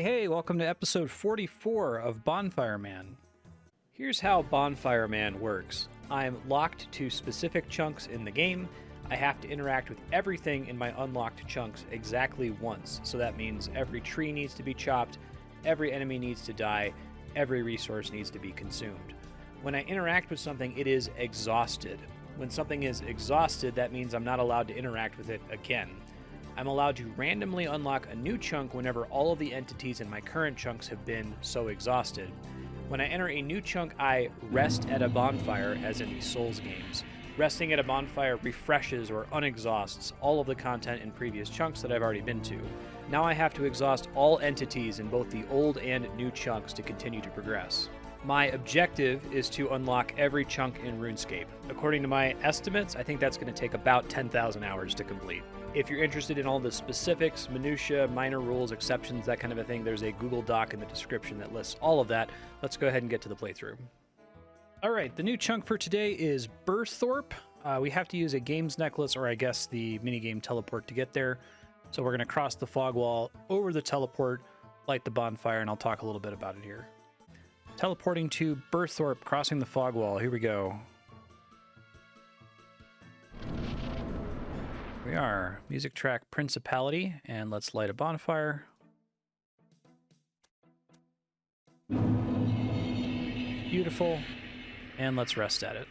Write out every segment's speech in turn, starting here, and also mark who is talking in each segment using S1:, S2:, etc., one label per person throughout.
S1: Hey, welcome to episode 44 of Bonfire Man. Here's how Bonfire Man works. I'm locked to specific chunks in the game. I have to interact with everything in my unlocked chunks exactly once. So that means every tree needs to be chopped, every enemy needs to die, every resource needs to be consumed. When I interact with something, it is exhausted. When something is exhausted, that means I'm not allowed to interact with it again. I'm allowed to randomly unlock a new chunk whenever all of the entities in my current chunks have been so exhausted. When I enter a new chunk, I rest at a bonfire, as in the Souls games. Resting at a bonfire refreshes or unexhausts all of the content in previous chunks that I've already been to. Now I have to exhaust all entities in both the old and new chunks to continue to progress. My objective is to unlock every chunk in RuneScape. According to my estimates, I think that's going to take about 10,000 hours to complete. If you're interested in all the specifics, minutiae, minor rules, exceptions, that kind of a thing, there's a Google Doc in the description that lists all of that. Let's go ahead and get to the playthrough. All right, the new chunk for today is Burthorpe. We have to use a games necklace, or I guess the minigame teleport to get there. So we're going to cross the fog wall over the teleport, light the bonfire, and I'll talk a little bit about it here. Teleporting to Burthorpe, crossing the fog wall. Here we go. Here we are. Music track Principality, and let's light a bonfire. Beautiful. And let's rest at it.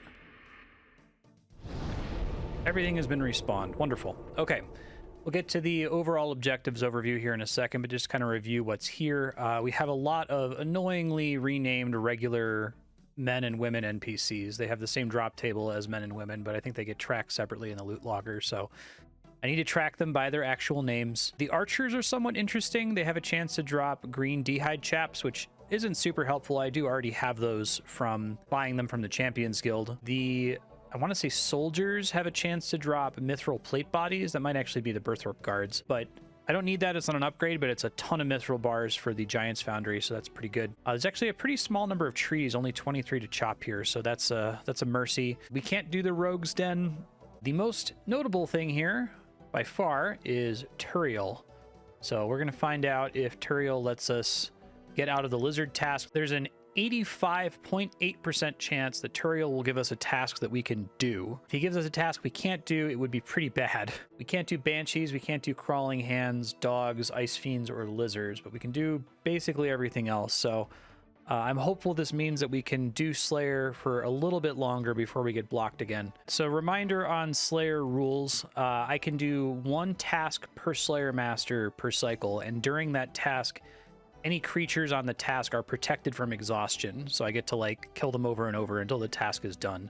S1: Everything has been respawned. Wonderful. Okay. We'll get to the overall objectives overview here in a second, but just kind of review what's here. We have a lot of annoyingly renamed regular men and women NPCs. They have the same drop table as men and women, but I think they get tracked separately in the loot logger, so I need to track them by their actual names. The archers are somewhat interesting. They have a chance to drop green d'hide chaps, which isn't super helpful. I do already have those from buying them from the Champions Guild. I want to say soldiers have a chance to drop mithril plate bodies. That might actually be the Burthorpe guards, but I don't need that. It's not an upgrade, but it's a ton of mithril bars for the Giant's Foundry, so that's pretty good. There's actually a pretty small number of trees, only 23 to chop here, so that's a mercy. We can't do the Rogue's Den. The most notable thing here, by far, is Turiel. So we're going to find out if Turiel lets us get out of the lizard task. There's an 85.8% chance that Turiel will give us a task that we can do. If he gives us a task we can't do, it would be pretty bad. We can't do banshees, we can't do crawling hands, dogs, ice fiends, or lizards, but we can do basically everything else. So I'm hopeful this means that we can do Slayer for a little bit longer before we get blocked again. So reminder on Slayer rules, I can do one task per Slayer Master per cycle, and during that task, any creatures on the task are protected from exhaustion, so I get to like kill them over and over until the task is done.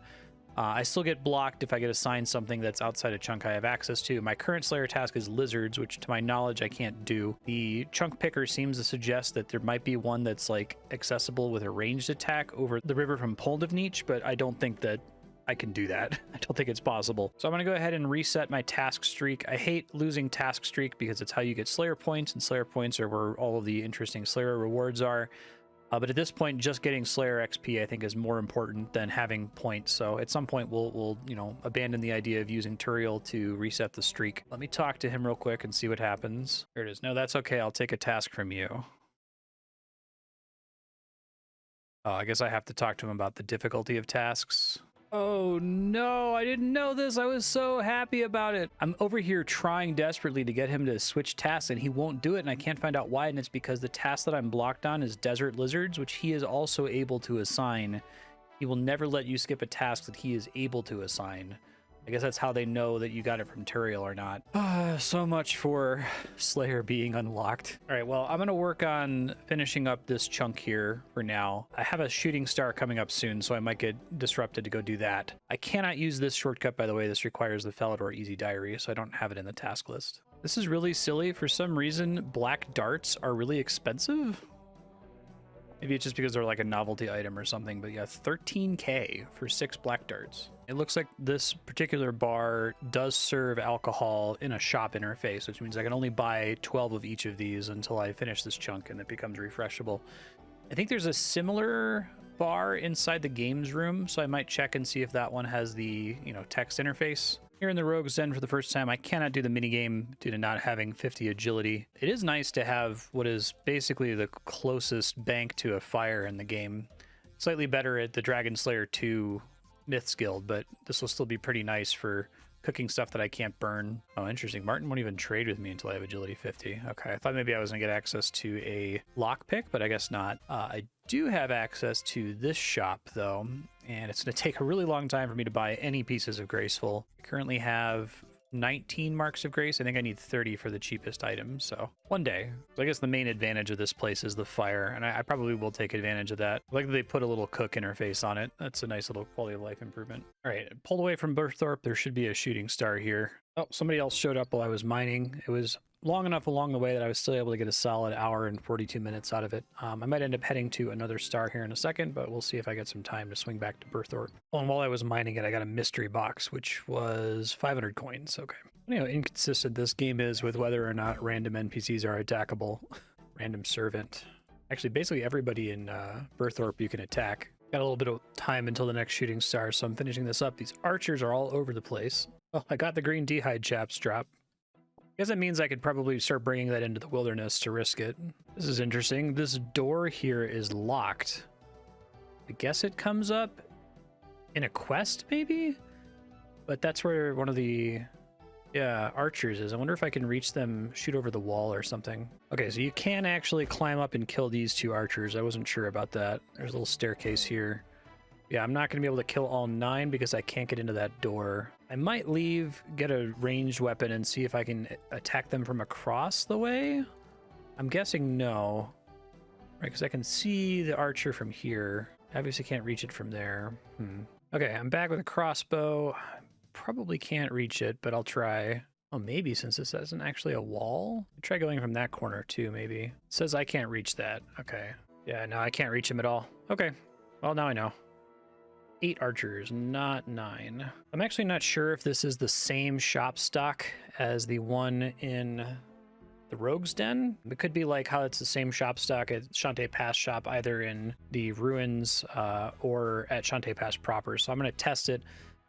S1: I still get blocked if I get assigned something that's outside a chunk I have access to. My current Slayer task is lizards, which to my knowledge I can't do. The chunk picker seems to suggest that there might be one that's like accessible with a ranged attack over the river from Cont'd, but I don't think that I can do that. I don't think it's possible. So I'm going to go ahead and reset my task streak. I hate losing task streak because it's how you get Slayer points, and Slayer points are where all of the interesting Slayer rewards are. But at this point, just getting Slayer XP I think is more important than having points. So at some point we'll abandon the idea of using Turiel to reset the streak. Let me talk to him real quick and see what happens. There it is. No, that's okay. I'll take a task from you. Oh, I guess I have to talk to him about the difficulty of tasks. Oh no, I didn't know this. I was so happy about it. I'm over here trying desperately to get him to switch tasks and he won't do it, and I can't find out why, and it's because the task that I'm blocked on is desert lizards, which he is also able to assign. He will never let you skip a task that he is able to assign. I guess that's how they know that you got it from Turiel or not. So much for Slayer being unlocked. All right, well, I'm going to work on finishing up this chunk here for now. I have a shooting star coming up soon, so I might get disrupted to go do that. I cannot use this shortcut, by the way. This requires the Felidor Easy Diary, so I don't have it in the task list. This is really silly. For some reason, black darts are really expensive. Maybe it's just because they're like a novelty item or something, but yeah, 13K for 6 black darts. It looks like this particular bar does serve alcohol in a shop interface, which means I can only buy 12 of each of these until I finish this chunk and it becomes refreshable. I think there's a similar bar inside the games room, so I might check and see if that one has the, text interface. Here in the Rogue's Den for the first time, I cannot do the minigame due to not having 50 agility. It is nice to have what is basically the closest bank to a fire in the game. Slightly better at the Dragon Slayer 2 Myths Guild, but this will still be pretty nice for cooking stuff that I can't burn. Oh, interesting. Martin won't even trade with me until I have agility 50. Okay, I thought maybe I was gonna get access to a lockpick, but I guess not. I do have access to this shop though, and it's gonna take a really long time for me to buy any pieces of Graceful. I currently have 19 marks of grace. I think I need 30 for the cheapest items, so one day. So I guess the main advantage of this place is the fire, and I probably will take advantage of that. I like that they put a little cook interface on it. That's a nice little quality of life improvement. All right, pulled away from Burthorpe. There should be a shooting star here. Oh, somebody else showed up while I was mining. It was long enough along the way that I was still able to get a solid hour and 42 minutes out of it. I might end up heading to another star here in a second, but we'll see if I get some time to swing back to Burthorpe. Oh, and while I was mining it, I got a mystery box, which was 500 coins. Okay. You know how inconsistent this game is with whether or not random NPCs are attackable. Random servant. Actually, basically everybody in Burthorpe you can attack. Got a little bit of time until the next shooting star, so I'm finishing this up. These archers are all over the place. Oh, I got the green D'hide chaps drop. I guess that means I could probably start bringing that into the wilderness to risk it. This is interesting. This door here is locked. I guess it comes up in a quest, maybe? But that's where one of the archers is. I wonder if I can reach them, shoot over the wall or something. Okay, so you can actually climb up and kill these two archers. I wasn't sure about that. There's a little staircase here. Yeah, I'm not going to be able to kill all 9 because I can't get into that door. I might leave, get a ranged weapon, and see if I can attack them from across the way. I'm guessing no. Right, because I can see the archer from here. Obviously can't reach it from there. Okay, I'm back with a crossbow. Probably can't reach it, but I'll try. Oh, maybe since this isn't actually a wall. I'll try going from that corner too, maybe. It says I can't reach that. Okay. Yeah, no, I can't reach him at all. Okay, well, now I know. 8 archers, not 9. I'm actually not sure if this is the same shop stock as the one in the Rogue's Den. It could be like how it's the same shop stock at Shantae Pass shop, either in the ruins or at Shantae Pass proper. So I'm going to test it.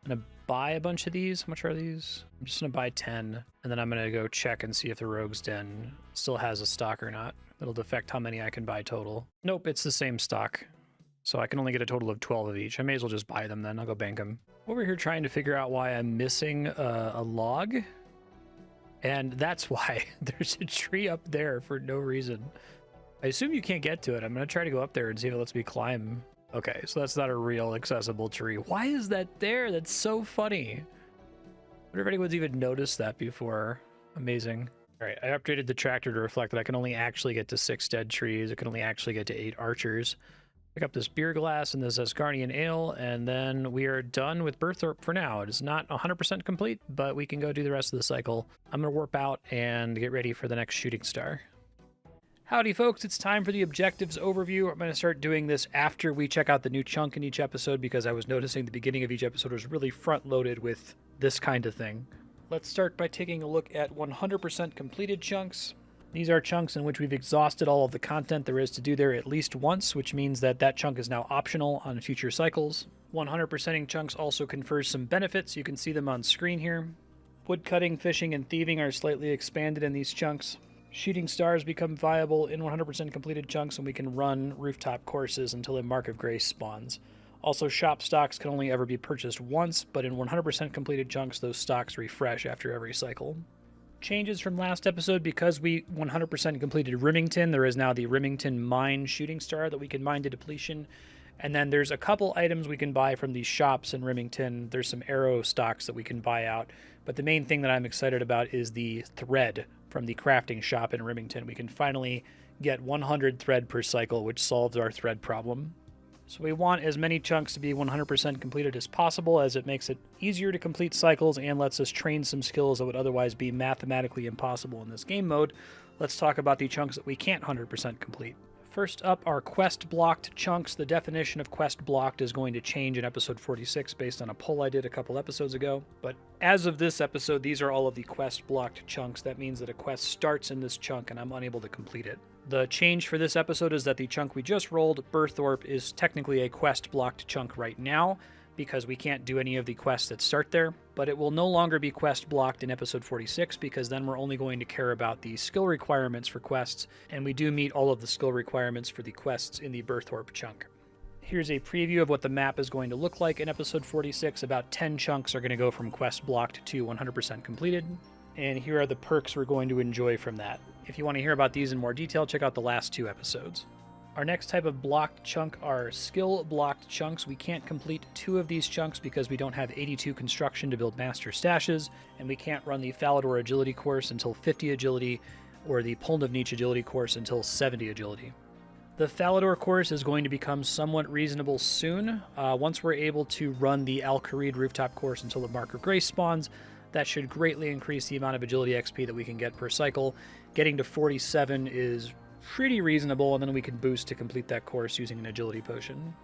S1: I'm going to buy a bunch of these. How much are these? I'm just going to buy 10, and then I'm going to go check and see if the Rogue's Den still has a stock or not. It'll affect how many I can buy total. Nope, it's the same stock. So I can only get a total of 12 of each. I may as well just buy them then. I'll go bank them. Over here trying to figure out why I'm missing a log. And that's why there's a tree up there for no reason. I assume you can't get to it. I'm going to try to go up there and see if it lets me climb. Okay, so that's not a real accessible tree. Why is that there? That's so funny. I wonder if anyone's even noticed that before. Amazing. All right, I updated the tractor to reflect that I can only actually get to 6 dead trees. I can only actually get to 8 archers. Pick up this beer glass and this Asgardian ale, and then we are done with Burthorpe for now. It is not 100% complete, but we can go do the rest of the cycle. I'm going to warp out and get ready for the next shooting star. Howdy, folks. It's time for the objectives overview. I'm going to start doing this after we check out the new chunk in each episode because I was noticing the beginning of each episode was really front-loaded with this kind of thing. Let's start by taking a look at 100% completed chunks. These are chunks in which we've exhausted all of the content there is to do there at least once, which means that that chunk is now optional on future cycles. 100%ing chunks also confers some benefits. You can see them on screen here. Woodcutting, fishing, and thieving are slightly expanded in these chunks. Shooting stars become viable in 100% completed chunks, and we can run rooftop courses until a Mark of Grace spawns. Also, shop stocks can only ever be purchased once, but in 100% completed chunks, those stocks refresh after every cycle. Changes from last episode: because we 100% completed Rimington, there is now the Rimington Mine Shooting Star that we can mine to depletion. And then there's a couple items we can buy from these shops in Rimington. There's some arrow stocks that we can buy out. But the main thing that I'm excited about is the thread from the crafting shop in Rimington. We can finally get 100 thread per cycle, which solves our thread problem. So we want as many chunks to be 100% completed as possible, as it makes it easier to complete cycles and lets us train some skills that would otherwise be mathematically impossible in this game mode. Let's talk about the chunks that we can't 100% complete. First up are quest blocked chunks. The definition of quest blocked is going to change in episode 46 based on a poll I did a couple episodes ago. But as of this episode, these are all of the quest blocked chunks. That means that a quest starts in this chunk and I'm unable to complete it. The change for this episode is that the chunk we just rolled, Burthorpe, is technically a quest blocked chunk right now, because we can't do any of the quests that start there, but it will no longer be quest blocked in episode 46 because then we're only going to care about the skill requirements for quests, and we do meet all of the skill requirements for the quests in the Burthorpe chunk. Here's a preview of what the map is going to look like in episode 46. About 10 chunks are going to go from quest blocked to 100% completed, and here are the perks we're going to enjoy from that. If you want to hear about these in more detail, check out the last 2 episodes. Our next type of blocked chunk are skill blocked chunks. We can't complete 2 of these chunks because we don't have 82 construction to build master stashes, and we can't run the Falador agility course until 50 agility, or the Cont'd agility course until 70 agility. The Falador course is going to become somewhat reasonable soon. Once we're able to run the Al-Kharid rooftop course until the Mark of Grace spawns, that should greatly increase the amount of agility XP that we can get per cycle. Getting to 47 is pretty reasonable, and then we can boost to complete that course using an agility potion.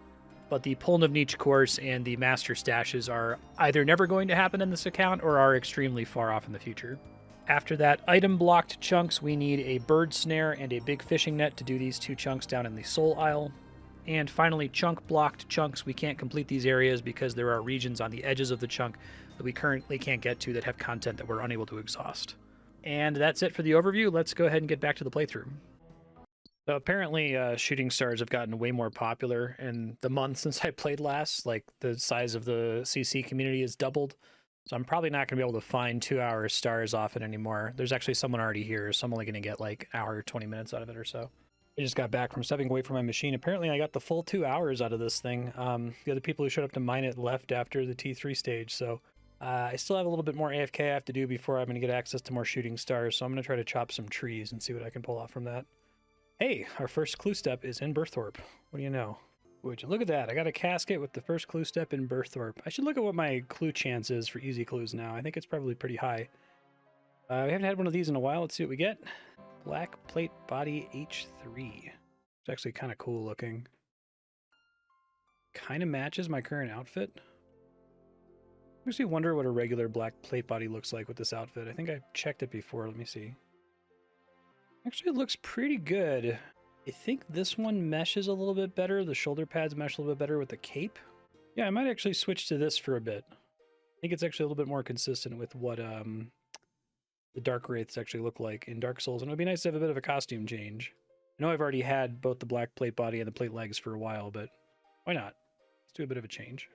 S1: But the Cont'd course and the master stashes are either never going to happen in this account or are extremely far off in the future. After that, item blocked chunks, we need a bird snare and a big fishing net to do these 2 chunks down in the Soul Isle. And finally, chunk blocked chunks, we can't complete these areas because there are regions on the edges of the chunk that we currently can't get to that have content that we're unable to exhaust. And that's it for the overview. Let's go ahead and get back to the playthrough. So apparently shooting stars have gotten way more popular in the month since I played last. Like, the size of the CC community has doubled. So I'm probably not going to be able to find 2-hour stars often anymore. There's actually someone already here, so I'm only going to get like an hour, 20 minutes out of it or so. I just got back from stepping away from my machine. Apparently I got the full 2 hours out of this thing. The other people who showed up to mine it left after the T3 stage, so I still have a little bit more AFK I have to do before I'm going to get access to more shooting stars, so I'm going to try to chop some trees and see what I can pull off from that. Hey, our first clue step is in Burthorpe. What do you know? Would you look at that? I got a casket with the first clue step in Burthorpe. I should look at what my clue chance is for easy clues now. I think it's probably pretty high. We haven't had one of these in a while. Let's see what we get. Black plate body H3. It's actually kind of cool looking. Kind of matches my current outfit. Makes me wonder what a regular black plate body looks like with this outfit. I think I checked it before. Let me see. Actually, it looks pretty good. I think this one meshes a little bit better. The shoulder pads mesh a little bit better with the cape. Yeah, I might actually switch to this for a bit. I think it's actually a little bit more consistent with what the Dark Wraiths actually look like in Dark Souls. And it would be nice to have a bit of a costume change. I know I've already had both the black plate body and the plate legs for a while, but why not? Let's do a bit of a change.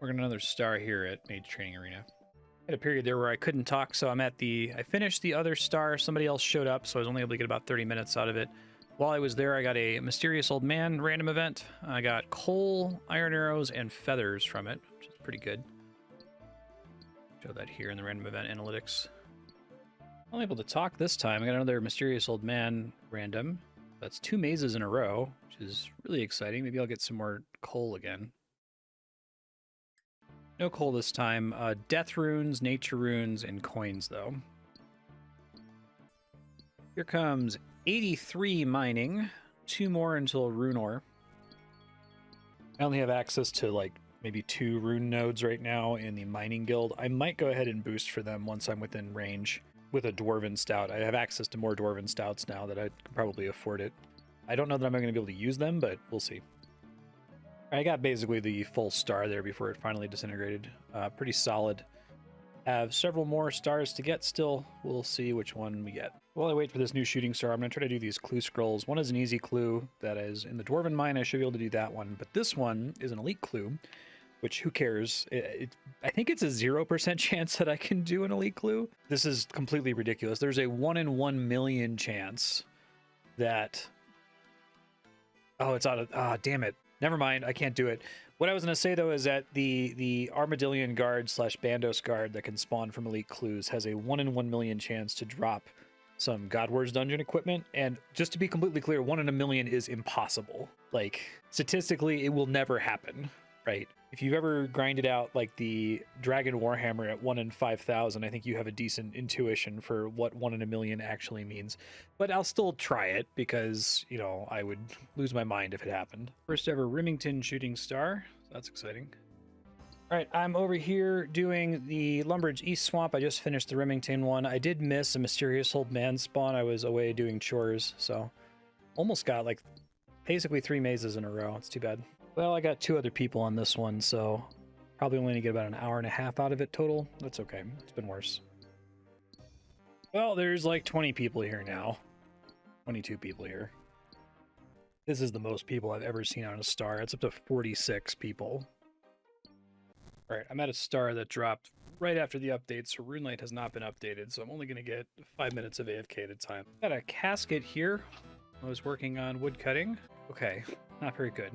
S1: We're going to another star here at Mage Training Arena. I had a period there where I couldn't talk, so I finished the other star. Somebody else showed up, so I was only able to get about 30 minutes out of it. While I was there, I got a Mysterious Old Man random event. I got coal, iron arrows, and feathers from it, which is pretty good. Show that here in the random event analytics. I'm able to talk this time. I got another Mysterious Old Man random. That's 2 mazes in a row, which is really exciting. Maybe I'll get some more coal again. No coal this time. Death runes, nature runes, and coins, though. Here comes 83 mining. 2 more until rune ore. I only have access to like maybe 2 rune nodes right now in the mining guild. I might go ahead and boost for them once I'm within range with a dwarven stout. I have access to more dwarven stouts now that I can probably afford it. I don't know that I'm going to be able to use them, but we'll see. I got basically the full star there before it finally disintegrated. Pretty solid. Have several more stars to get still. We'll see which one we get. While I wait for this new shooting star, I'm going to try to do these clue scrolls. One is an easy clue that is in the Dwarven Mine. I should be able to do that one. But this one is an elite clue, which who cares? I think it's a 0% chance that I can do an elite clue. This is completely ridiculous. There's a 1 in 1 million chance that... Oh, it's out of... Ah, damn it. Never mind, I can't do it. What I was going to say, though, is that the Armadillion Guard / Bandos Guard that can spawn from Elite Clues has a 1 in 1 million chance to drop some God Wars Dungeon equipment. And just to be completely clear, 1 in a million is impossible. Like, statistically, it will never happen, right? If you've ever grinded out, like, the Dragon Warhammer at 1 in 5,000, I think you have a decent intuition for what 1 in a million actually means. But I'll still try it because, you know, I would lose my mind if it happened. First ever Rimington shooting star. So that's exciting. All right, I'm over here doing the Lumbridge East Swamp. I just finished the Rimington one. I did miss a Mysterious Old Man spawn. I was away doing chores, so almost got, like, basically 3 mazes in a row. It's too bad. Well, I got 2 other people on this one, so probably only gonna get about an hour and a half out of it total. That's okay. It's been worse. Well, there's like 20 people here now. 22 people here. This is the most people I've ever seen on a star. It's up to 46 people. All right, I'm at a star that dropped right after the update, so RuneLight has not been updated, so I'm only going to get 5 minutes of AFK at a time. Got a casket here. I was working on wood cutting. Okay, not very good.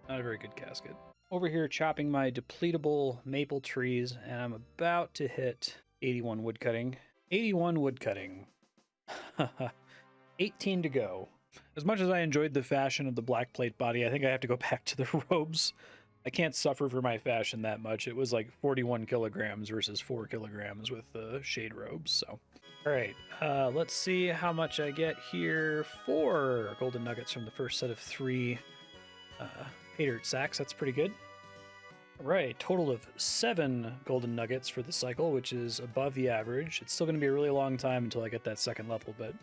S1: Not a very good casket. Over here chopping my depletable maple trees, and I'm about to hit 81 wood cutting. 81 wood cutting. 18 to go. As much as I enjoyed the fashion of the black plate body, I think I have to go back to the robes. I can't suffer for my fashion that much. It was like 41 kilograms versus 4 kilograms with the shade robes, so. All right, let's see how much I get here. 4 golden nuggets from the first set of 3 pay dirt sacks. That's pretty good. All right, total of 7 golden nuggets for the cycle, which is above the average. It's still going to be a really long time until I get that second level, but...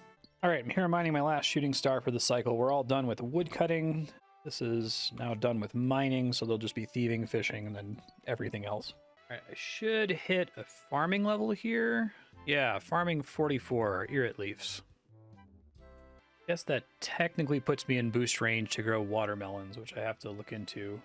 S1: All right, I'm here mining my last shooting star for the cycle. We're all done with wood cutting. This is now done with mining, so they'll just be thieving, fishing, and then everything else. All right, I should hit a farming level here. Yeah, farming 44, Irrit leaves. Guess that technically puts me in boost range to grow watermelons, which I have to look into.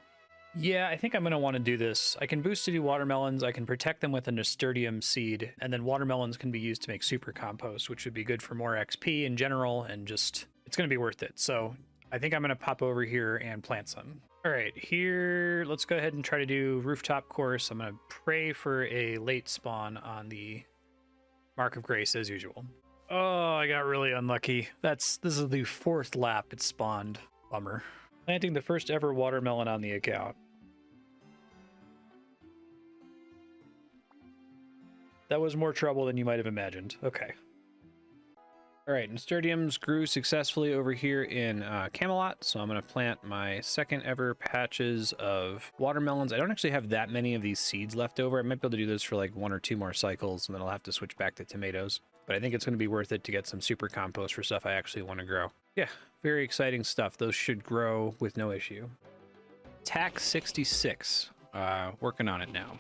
S1: Yeah, I think I'm going to want to do this. I can boost to do watermelons, I can protect them with a nasturtium seed, and then watermelons can be used to make super compost, which would be good for more XP in general, and just, it's going to be worth it. So I think I'm going to pop over here and plant some. All right, here, let's go ahead and try to do rooftop course. I'm going to pray for a late spawn on the Mark of Grace as usual. Oh, I got really unlucky. This is the 4th lap it spawned. Bummer. Planting the first ever watermelon on the account. That was more trouble than you might have imagined. Okay. All right, nasturtiums grew successfully over here in Camelot, so I'm going to plant my second ever patches of watermelons. I don't actually have that many of these seeds left over. I might be able to do this for like 1 or 2 more cycles, and then I'll have to switch back to tomatoes. But I think it's going to be worth it to get some super compost for stuff I actually want to grow. Yeah, very exciting stuff. Those should grow with no issue. TAC 66, working on it now.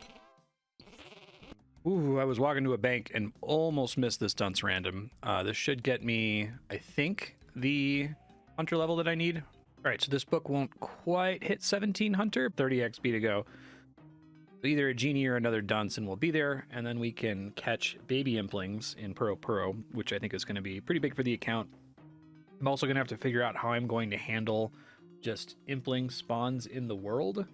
S1: Ooh, I was walking to a bank and almost missed this dunce random. This should get me, I think, the hunter level that I need. All right, so this book won't quite hit 17 hunter, 30 XP to go. Either a genie or another dunce and we'll be there, and then we can catch baby implings in Puro, which I think is going to be pretty big for the account. I'm also going to have to figure out how I'm going to handle just impling spawns in the world,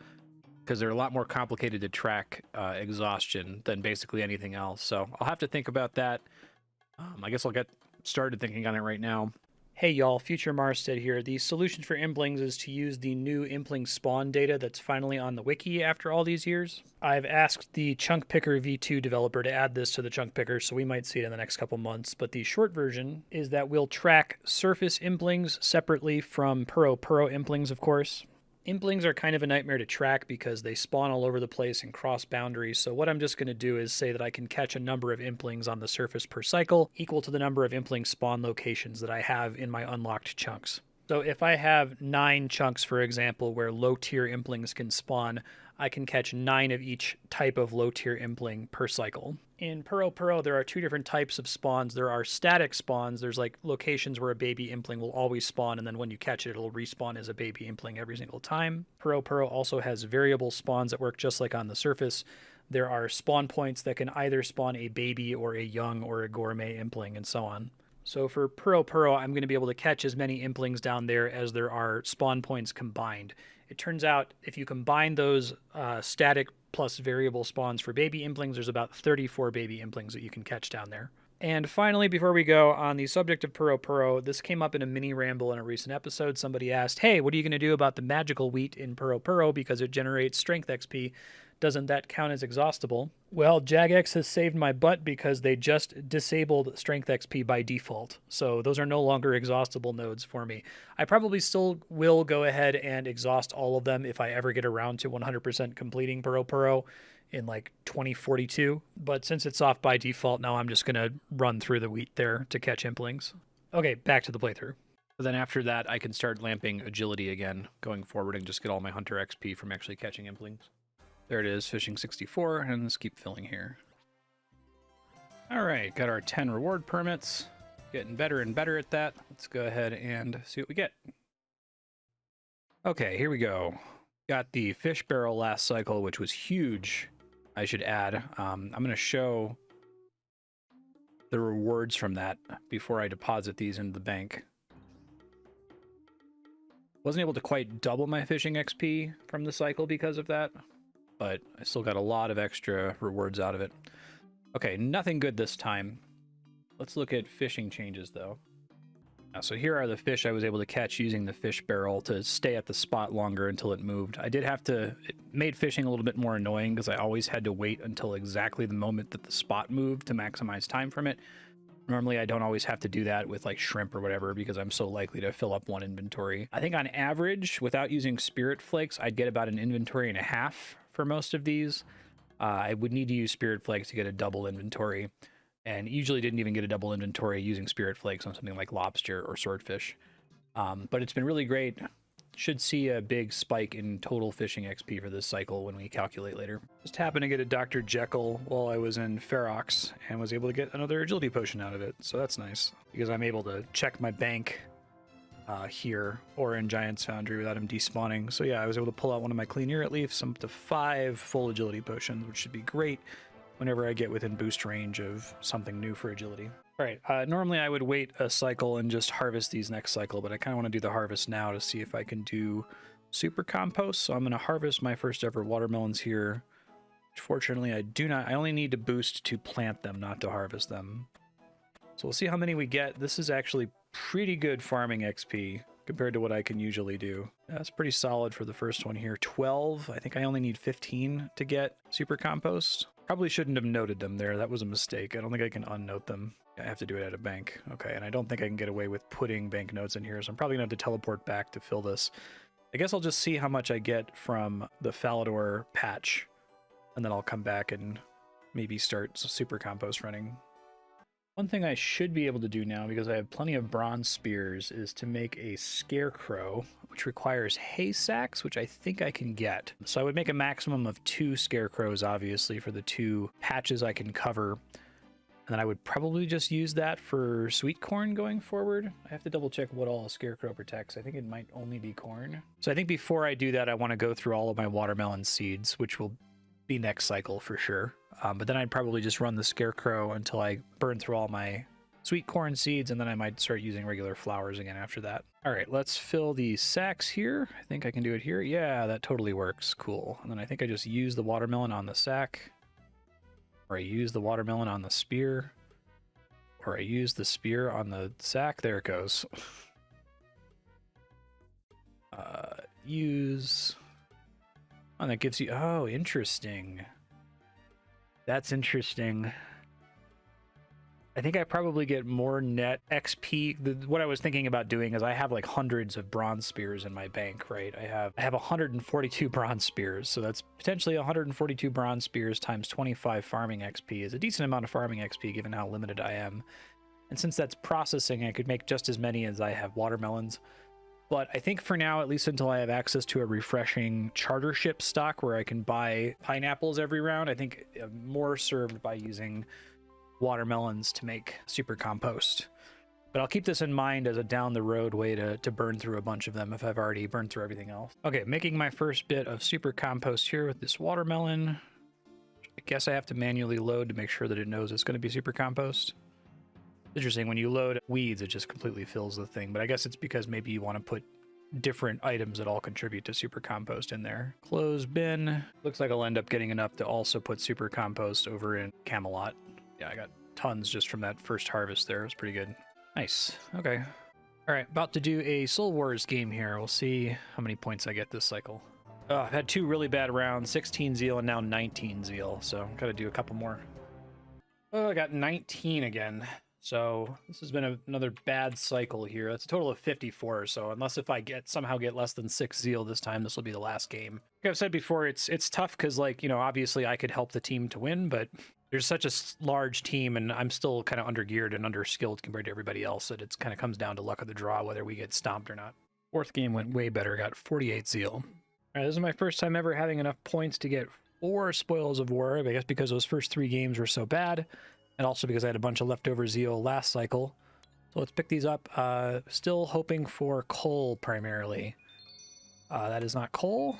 S1: because they're a lot more complicated to track exhaustion than basically anything else. So I'll have to think about that. I guess I'll get started thinking on it right now. Hey y'all, Future Marstead here. The solution for Implings is to use the new Impling spawn data that's finally on the wiki after all these years. I've asked the Chunk Picker V2 developer to add this to the Chunk Picker, so we might see it in the next couple months. But the short version is that we'll track surface Implings separately from Puro Implings, of course. Implings are kind of a nightmare to track because they spawn all over the place and cross boundaries, so what I'm just going to do is say that I can catch a number of Implings on the surface per cycle equal to the number of Impling spawn locations that I have in my unlocked chunks. So if I have 9 chunks, for example, where low-tier Implings can spawn, I can catch 9 of each type of low-tier Impling per cycle. In Puro, there are 2 different types of spawns. There are static spawns. There's like locations where a baby Impling will always spawn, and then when you catch it, it'll respawn as a baby Impling every single time. Puro also has variable spawns that work just like on the surface. There are spawn points that can either spawn a baby or a young or a gourmet Impling, and so on. So for Puro, I'm going to be able to catch as many Implings down there as there are spawn points combined. It turns out if you combine those static plus variable spawns for baby Implings, there's about 34 baby Implings that you can catch down there. And finally, before we go, on the subject of Puro, this came up in a mini-ramble in a recent episode. Somebody asked, hey, what are you going to do about the magical wheat in Puro because it generates strength XP? Doesn't that count as exhaustible? Well, Jagex has saved my butt because they just disabled strength XP by default. So those are no longer exhaustible nodes for me. I probably still will go ahead and exhaust all of them if I ever get around to 100% completing Puro in like 2042. But since it's off by default, now I'm just going to run through the wheat there to catch Implings. Okay, back to the playthrough. But then after that, I can start lamping agility again going forward and just get all my hunter XP from actually catching Implings. There it is, fishing 64, and let's keep filling here. All right, got our 10 reward permits. Getting better and better at that. Let's go ahead and see what we get. Okay, here we go. Got the fish barrel last cycle, which was huge, I should add. I'm going to show the rewards from that before I deposit these into the bank. Wasn't able to quite double my fishing XP from the cycle because of that, but I still got a lot of extra rewards out of it. Okay, nothing good this time. Let's look at fishing changes, though. So here are the fish I was able to catch using the fish barrel to stay at the spot longer until it moved. I did have to... It made fishing a little bit more annoying because I always had to wait until exactly the moment that the spot moved to maximize time from it. Normally, I don't always have to do that with like shrimp or whatever because I'm so likely to fill up one inventory. I think on average, without using spirit flakes, I'd get about an inventory and a half for most of these. I would need to use spirit flakes to get a double inventory, and usually didn't even get a double inventory using spirit flakes on something like lobster or swordfish. But it's been really great. Should see a big spike in total fishing XP for this cycle when we calculate later. Just happened to get a Dr. Jekyll while I was in Ferox and was able to get another agility potion out of it. So that's nice because I'm able to check my bank here or in Giant's Foundry without him despawning. So yeah, I was able to pull out one of my clean ear at least, up to 5 full agility potions, which should be great whenever I get within boost range of something new for agility. All right, normally I would wait a cycle and just harvest these next cycle, but I kind of want to do the harvest now to see if I can do super compost. So I'm going to harvest my first ever watermelons here. Which fortunately, I only need to boost to plant them, not to harvest them. So we'll see how many we get. This is actually pretty good farming XP compared to what I can usually do. That's pretty solid for the first one here. 12. I think I only need 15 to get super compost. Probably shouldn't have noted them there. That was a mistake. I don't think I can unnote them. I have to do it at a bank. Okay, and I don't think I can get away with putting bank notes in here, so I'm probably going to have to teleport back to fill this. I guess I'll just see how much I get from the Falador patch, and then I'll come back and maybe start super compost running. One thing I should be able to do now, because I have plenty of bronze spears, is to make a scarecrow, which requires hay sacks, which I think I can get. So I would make a maximum of 2 scarecrows, obviously, for the 2 patches I can cover. And then I would probably just use that for sweet corn going forward. I have to double check what all a scarecrow protects. I think it might only be corn. So I think before I do that, I want to go through all of my watermelon seeds, which will be next cycle for sure. But then I'd probably just run the scarecrow until I burn through all my sweet corn seeds, and then I might start using regular flowers again after that. All right, let's fill the sacks here. I think I can do it here. Yeah, that totally works. Cool. And then I think I just use the watermelon on the sack, or I use the watermelon on the spear, or I use the spear on the sack. There it goes. Use... Oh, that gives you... Oh, interesting. That's interesting. I think I probably get more net XP. What I was thinking about doing is I have like hundreds of bronze spears in my bank, right? I have 142 bronze spears, so that's potentially 142 bronze spears times 25 farming XP is a decent amount of farming XP given how limited I am. And since that's processing, I could make just as many as I have watermelons. But I think for now, at least until I have access to a refreshing charter ship stock where I can buy pineapples every round, I think I'm more served by using watermelons to make super compost. But I'll keep this in mind as a down the road way to burn through a bunch of them if I've already burned through everything else. Okay, making my first bit of super compost here with this watermelon. I guess I have to manually load to make sure that it knows it's going to be super compost. Interesting, when you load weeds, it just completely fills the thing, but I guess it's because maybe you want to put different items that all contribute to super compost in there. Close bin. Looks like I'll end up getting enough to also put super compost over in Camelot. Yeah, I got tons just from that first harvest there. It was pretty good. Nice. Okay. All right, about to do a Soul Wars game here. We'll see how many points I get this cycle. Oh, I've had 2 really bad rounds, 16 zeal and now 19 zeal, so I've got to do a couple more. Oh, I got 19 again. So this has been another bad cycle here. That's a total of 54. So unless if I somehow get less than 6 zeal this time, this will be the last game. Like I've said before, it's tough because, like, you know, obviously I could help the team to win, but there's such a large team, and I'm still kind of undergeared and underskilled compared to everybody else, that it's kind of comes down to luck of the draw whether we get stomped or not. Fourth game went way better, got 48 zeal. All right, this is my first time ever having enough points to get 4 spoils of war, I guess because those first 3 games were so bad, and also because I had a bunch of leftover zeal last cycle. So let's pick these up. Still hoping for coal primarily. That is not coal.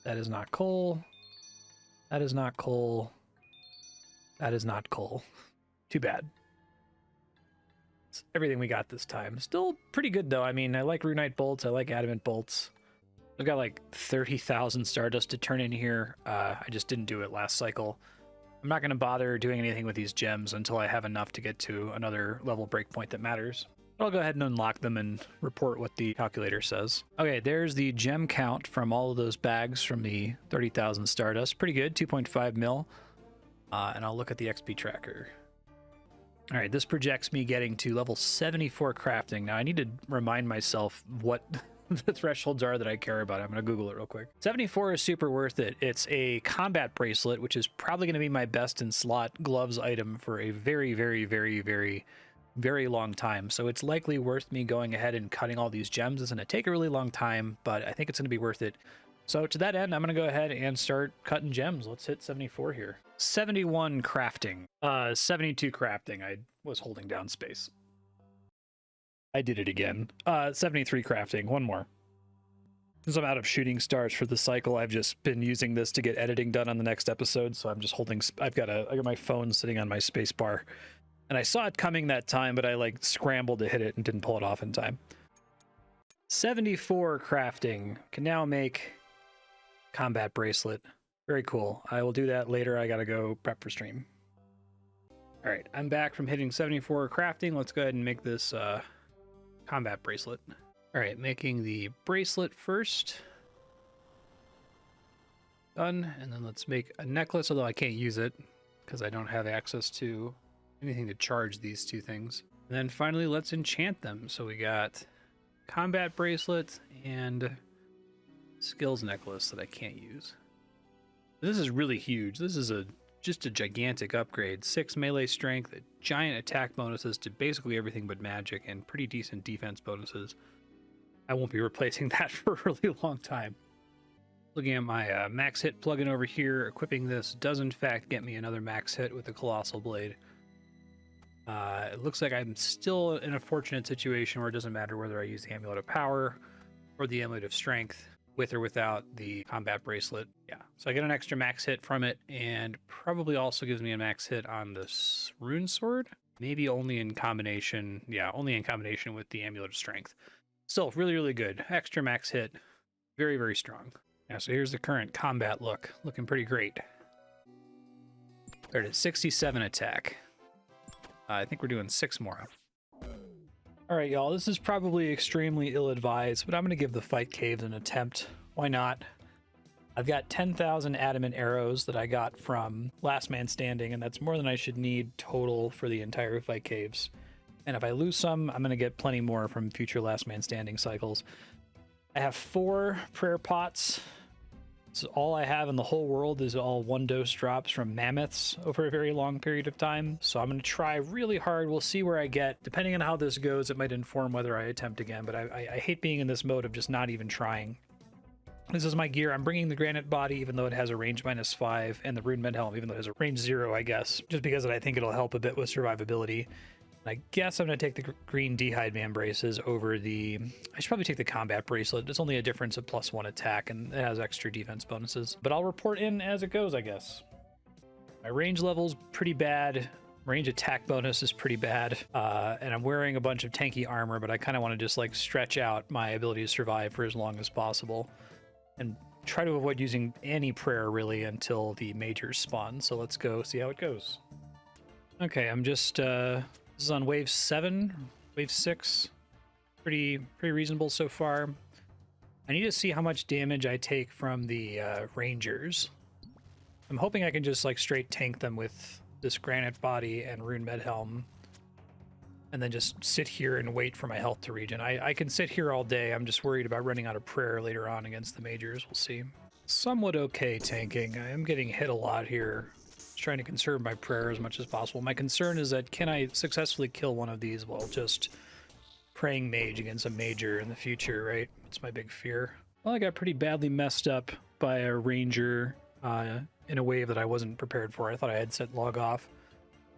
S1: That is not coal. That is not coal. That is not coal. Too bad. It's everything we got this time. Still pretty good though. I mean, I like Runite bolts. I like adamant bolts. I've got like 30,000 Stardust to turn in here. I just didn't do it last cycle. I'm not going to bother doing anything with these gems until I have enough to get to another level breakpoint that matters. I'll go ahead and unlock them and report what the calculator says. Okay, there's the gem count from all of those bags from the 30,000 Stardust. Pretty good, 2.5 mil. And I'll look at the XP tracker. All right, this projects me getting to level 74 crafting. Now, I need to remind myself what the thresholds are that I care about. I'm going to Google it real quick. 74 is super worth it. It's a combat bracelet, which is probably going to be my best in slot gloves item for a very, very, very, very, very long time. So it's likely worth me going ahead and cutting all these gems. It's going to take a really long time, but I think it's going to be worth it. So to that end, I'm going to go ahead and start cutting gems. Let's hit 74 here. 71 crafting. 72 crafting. I was holding down space. I did it again. 73 crafting. One more. Since I'm out of shooting stars for the cycle, I've just been using this to get editing done on the next episode. So I'm just holding. I got my phone sitting on my space bar, and I saw it coming that time, but I like scrambled to hit it and didn't pull it off in time. 74 crafting. Can now make combat bracelet. Very cool. I will do that later. I gotta go prep for stream. All right, I'm back from hitting 74 crafting. Let's go ahead and make this combat bracelet. All right, making the bracelet first. Done. And then let's make a necklace, although I can't use it because I don't have access to anything to charge these two things. And then finally, let's enchant them. So we got combat bracelet and skills necklace that I can't use. This is really huge. This is just a gigantic upgrade. 6 melee strength, giant attack bonuses to basically everything but magic, and pretty decent defense bonuses. I won't be replacing that for a really long time. Looking at my max hit plugin over here, equipping this does in fact get me another max hit with the Colossal Blade. It looks like I'm still in a fortunate situation where it doesn't matter whether I use the Amulet of Power or the Amulet of Strength, with or without the combat bracelet. Yeah, so I get an extra max hit from it, and probably also gives me a max hit on this rune sword. Maybe only in combination. Yeah, only in combination with the Amulet of Strength. Still really, really good. Extra max hit. Very, very strong. Yeah, so here's the current combat look. Looking pretty great. There it is, 67 attack. I think we're doing 6 more. All right, y'all, this is probably extremely ill-advised, but I'm going to give the Fight Caves an attempt. Why not? I've got 10,000 adamant arrows that I got from Last Man Standing, and that's more than I should need total for the entire Fight Caves. And if I lose some, I'm going to get plenty more from future Last Man Standing cycles. I have 4 prayer pots. So all I have in the whole world is all 1-dose drops from mammoths over a very long period of time. So I'm going to try really hard. We'll see where I get. Depending on how this goes, it might inform whether I attempt again. But I hate being in this mode of just not even trying. This is my gear. I'm bringing the granite body, even though it has a range -5, and the rune med helm, even though it has a range 0, I guess. Just because I think it'll help a bit with survivability. I guess I'm going to take the green D'hide Man braces over the... I should probably take the combat bracelet. It's only a difference of +1 attack, and it has extra defense bonuses. But I'll report in as it goes, I guess. My range level's pretty bad. Range attack bonus is pretty bad. And I'm wearing a bunch of tanky armor, but I kind of want to just like stretch out my ability to survive for as long as possible. And try to avoid using any prayer, really, until the majors spawn. So let's go see how it goes. Okay, I'm just... This is on wave 7, wave 6. Pretty reasonable so far. I need to see how much damage I take from the rangers. I'm hoping I can just like straight tank them with this granite body and rune med helm, and then just sit here and wait for my health to regen. I can sit here all day. I'm just worried about running out of prayer later on against the majors. We'll see. Somewhat okay tanking. I am getting hit a lot here. trying to conserve my prayer as much as possible. My concern is that can I successfully kill one of these while just praying mage against a major in the future, right? That's my big fear. Well, I got pretty badly messed up by a ranger in a wave that I wasn't prepared for. I thought I had set log off.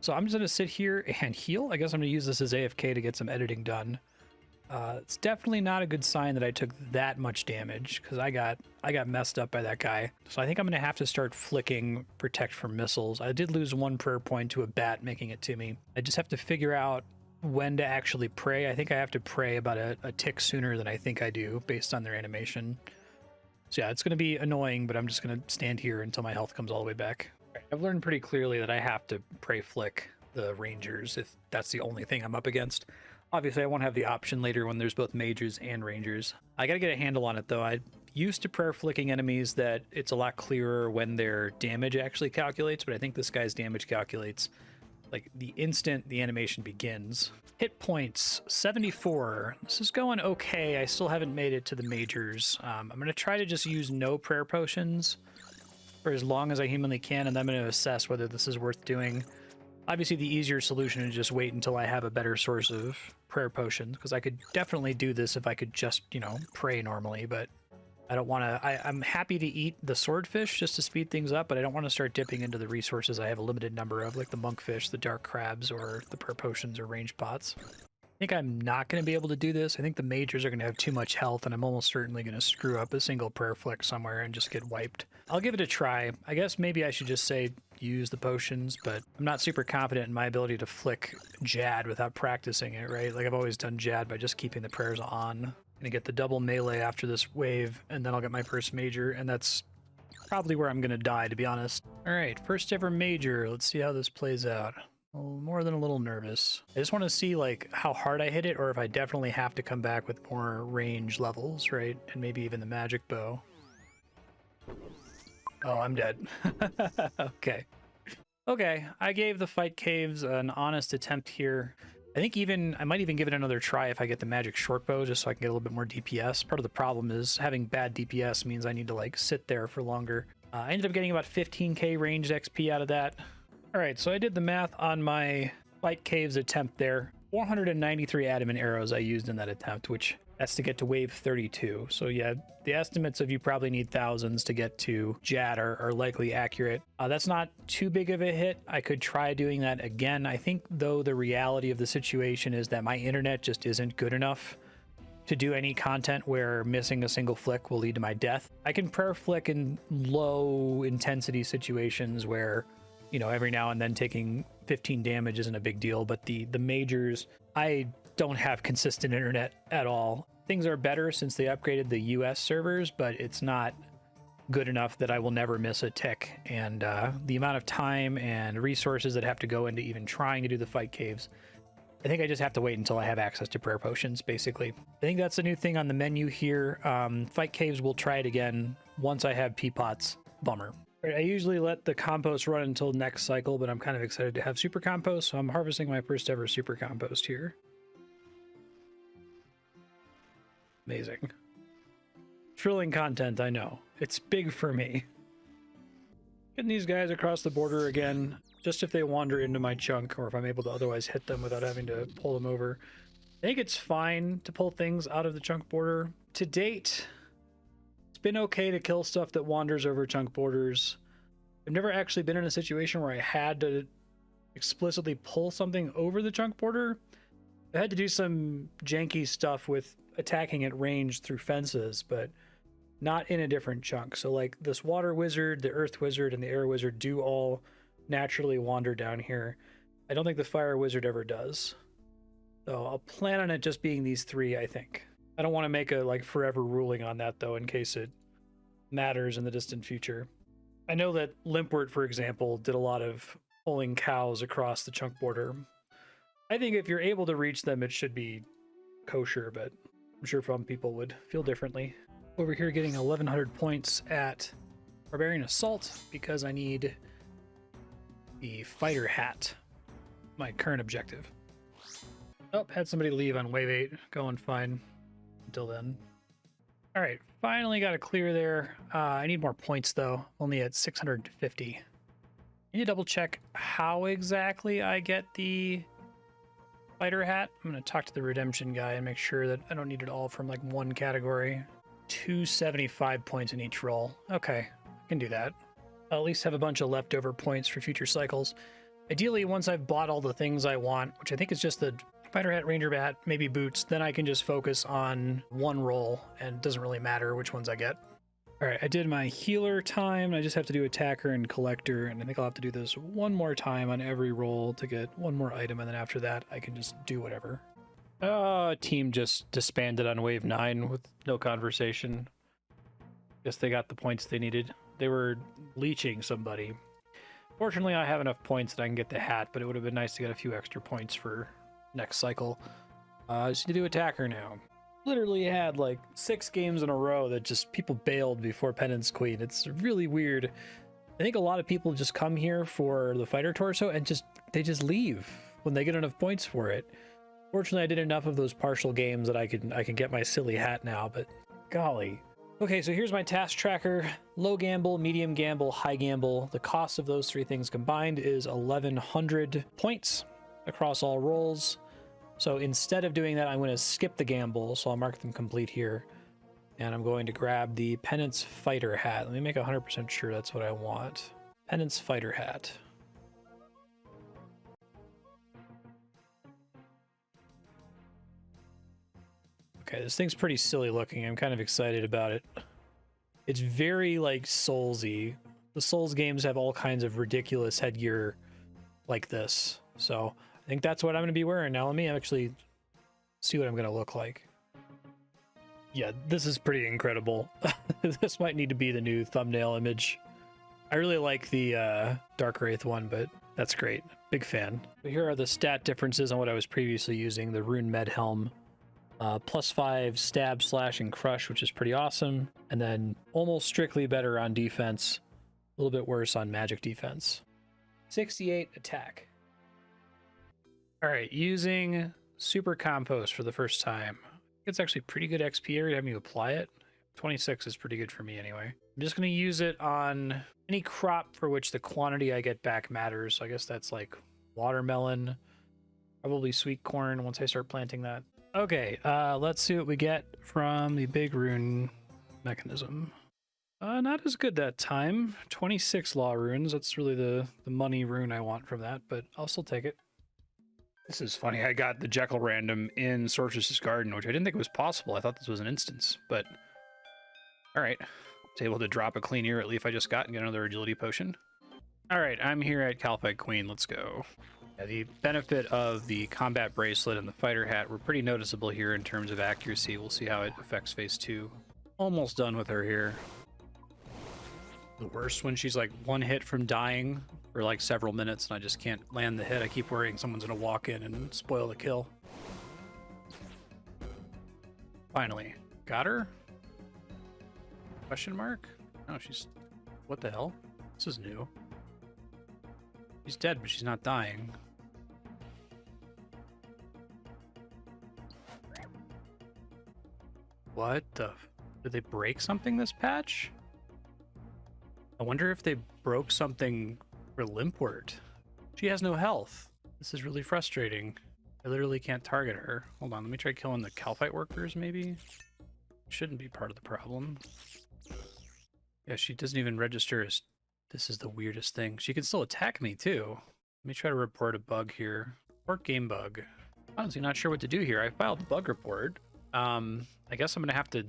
S1: So I'm just going to sit here and heal. I guess I'm going to use this as AFK to get some editing done. It's definitely not a good sign that I took that much damage, because I got messed up by that guy. So I think I'm going to have to start flicking Protect from missiles. I did lose one prayer point to a bat making it to me. I just have to figure out when to actually pray. I think I have to pray about a tick sooner than I think I do based on their animation. So yeah, it's going to be annoying, but I'm just going to stand here until my health comes all the way back. I've learned pretty clearly that I have to pray flick the rangers if that's the only thing I'm up against. Obviously, I won't have the option later when there's both mages and rangers. I got to get a handle on it, though. I used to prayer flicking enemies that it's a lot clearer when their damage actually calculates, but I think this guy's damage calculates like the instant the animation begins. Hit points, 74. This is going okay. I still haven't made it to the majors. I'm going to try to just use no prayer potions for as long as I humanly can, and I'm going to assess whether this is worth doing. Obviously, the easier solution is just wait until I have a better source of prayer potions, because I could definitely do this if I could just, you know, pray normally, but I don't want to. I'm happy to eat the swordfish just to speed things up, but I don't want to start dipping into the resources I have a limited number of, like the monkfish, the dark crabs, or the prayer potions or range pots. I think I'm not going to be able to do this. I think the majors are going to have too much health, and I'm almost certainly going to screw up a single prayer flick somewhere and just get wiped. I'll give it a try. I guess maybe I should just say use the potions, but I'm not super confident in my ability to flick Jad without practicing it, right? Like I've always done Jad by just keeping the prayers on. I'm gonna get the double melee after this wave, and then I'll get my first major, and that's probably where I'm gonna die, to be honest. All right, first ever major. Let's see how this plays out. More than a little nervous. I just want to see like how hard I hit it, or if I definitely have to come back with more range levels, right? And maybe even the magic bow. Oh, I'm dead. Okay. Okay, I gave the fight caves an honest attempt here. I think I might even give it another try if I get the magic short bow, just so I can get a little bit more DPS. Part of the problem is having bad DPS means I need to like sit there for longer. I ended up getting about 15k ranged XP out of that. All right, so I did the math on my fight caves attempt there. 493 adamant arrows I used in that attempt, which that's to get to wave 32. So yeah, the estimates of you probably need thousands to get to Jad are likely accurate. That's not too big of a hit. I could try doing that again. I think though the reality of the situation is that my internet just isn't good enough to do any content where missing a single flick will lead to my death. I can prayer flick in low intensity situations where, you know, every now and then taking 15 damage isn't a big deal, but the majors, I don't have consistent internet at all. Things are better since they upgraded the US servers, but it's not good enough that I will never miss a tick. And the amount of time and resources that have to go into even trying to do the fight caves, I think I just have to wait until I have access to prayer potions, basically. I think that's the new thing on the menu here. Fight caves, we'll try it again once I have peapots. Bummer. I usually let the compost run until next cycle, but I'm kind of excited to have super compost, so I'm harvesting my first ever super compost here. Amazing. Thrilling content, I know. It's big for me. Getting these guys across the border again, just if they wander into my chunk, or if I'm able to otherwise hit them without having to pull them over. I think it's fine to pull things out of the chunk border. To date, it's been okay to kill stuff that wanders over chunk borders. I've never actually been in a situation where I had to explicitly pull something over the chunk border. I had to do some janky stuff with attacking at range through fences, but not in a different chunk. So like this water wizard, the earth wizard, and the air wizard do all naturally wander down here. I don't think the fire wizard ever does. So I'll plan on it just being these three, I think. I don't want to make a like forever ruling on that though, in case it matters in the distant future. I know that Limpwort, for example, did a lot of pulling cows across the chunk border. I think if you're able to reach them, it should be kosher, but I'm sure some people would feel differently. Over here getting 1100 points at Barbarian Assault because I need the fighter hat, my current objective. Oh, had somebody leave on wave 8, going fine until then. All right, finally got a clear there. I need more points though, only at 650. Need to double check how exactly I get the fighter hat. I'm going to talk to the redemption guy and make sure that I don't need it all from like one category. 275 points in each roll. Okay, I can do that. I'll at least have a bunch of leftover points for future cycles. Ideally, once I've bought all the things I want, which I think is just the fighter hat, ranger hat, maybe boots, then I can just focus on one roll and it doesn't really matter which ones I get. All right, I did my healer time. I just have to do attacker and collector, and I think I'll have to do this one more time on every roll to get one more item, and then after that, I can just do whatever. Team just disbanded on wave 9 with no conversation. Guess they got the points they needed. They were leeching somebody. Fortunately, I have enough points that I can get the hat, but it would have been nice to get a few extra points for next cycle. I just need to do attacker now. Literally had like 6 games in a row that just people bailed before Penance Queen. It's really weird. I think a lot of people just come here for the fighter torso and they just leave when they get enough points for it. Fortunately, I did enough of those partial games that I can get my silly hat now, but golly. Okay, so here's my task tracker. Low gamble, medium gamble, high gamble. The cost of those 3 things combined is 1,100 points across all rolls. So instead of doing that, I'm going to skip the gamble, so I'll mark them complete here. And I'm going to grab the Penance Fighter Hat. Let me make 100% sure that's what I want. Penance Fighter Hat. Okay, this thing's pretty silly looking. I'm kind of excited about it. It's very, like, Soulsy. The Souls games have all kinds of ridiculous headgear like this, so I think that's what I'm going to be wearing now. Let me actually see what I'm going to look like. Yeah, this is pretty incredible. This might need to be the new thumbnail image. I really like the Dark Wraith one, but that's great. Big fan. But here are the stat differences on what I was previously using. The Rune Med Helm. +5 stab, slash, and crush, which is pretty awesome. And then almost strictly better on defense. A little bit worse on magic defense. 68 attack. All right, using Super Compost for the first time. It's actually pretty good XP every time you apply it. 26 is pretty good for me anyway. I'm just going to use it on any crop for which the quantity I get back matters. So I guess that's like watermelon, probably sweet corn once I start planting that. Okay, let's see what we get from the big rune mechanism. Not as good that time. 26 law runes. That's really the money rune I want from that, but I'll still take it. This is funny. I got the Jekyll random in Sorceress's Garden, which I didn't think was possible. I thought this was an instance, but all right. I was able to drop a clean ear at leaf I just got and get another agility potion. All right, I'm here at Calphite Queen. Let's go. Yeah, the benefit of the combat bracelet and the fighter hat were pretty noticeable here in terms of accuracy. We'll see how it affects phase 2. Almost done with her here. The worst when she's like one hit from dying for like several minutes and I just can't land the hit. I keep worrying someone's gonna walk in and spoil the kill. Finally, got her? Question mark? Oh, she's... What the hell? This is new. She's dead, but she's not dying. What the... Did they break something this patch? I wonder if they broke something for Limpwort. She has no health. This is really frustrating. I literally can't target her. Hold on, let me try killing the Calphite workers, maybe? Shouldn't be part of the problem. Yeah, she doesn't even register as... This is the weirdest thing. She can still attack me, too. Let me try to report a bug here. Report game bug. Honestly, not sure what to do here. I filed the bug report. I guess I'm gonna have to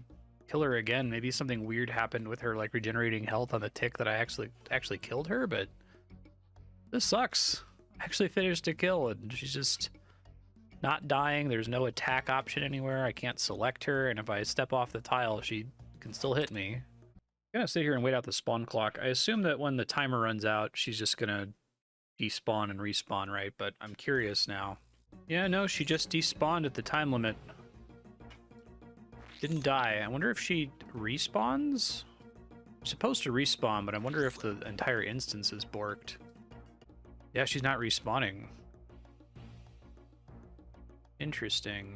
S1: kill her again. Maybe something weird happened with her, like regenerating health on the tick that I actually killed her, but this sucks. I actually finished a kill and she's just not dying. There's no attack option anywhere. I can't select her, and if I step off the tile, she can still hit me. I'm gonna sit here and wait out the spawn clock. I assume that when the timer runs out, she's just gonna despawn and respawn, right? But I'm curious now. Yeah, no, she just despawned at the time limit. Didn't die. I wonder if she respawns? She's supposed to respawn, but I wonder if the entire instance is borked. Yeah, she's not respawning. Interesting.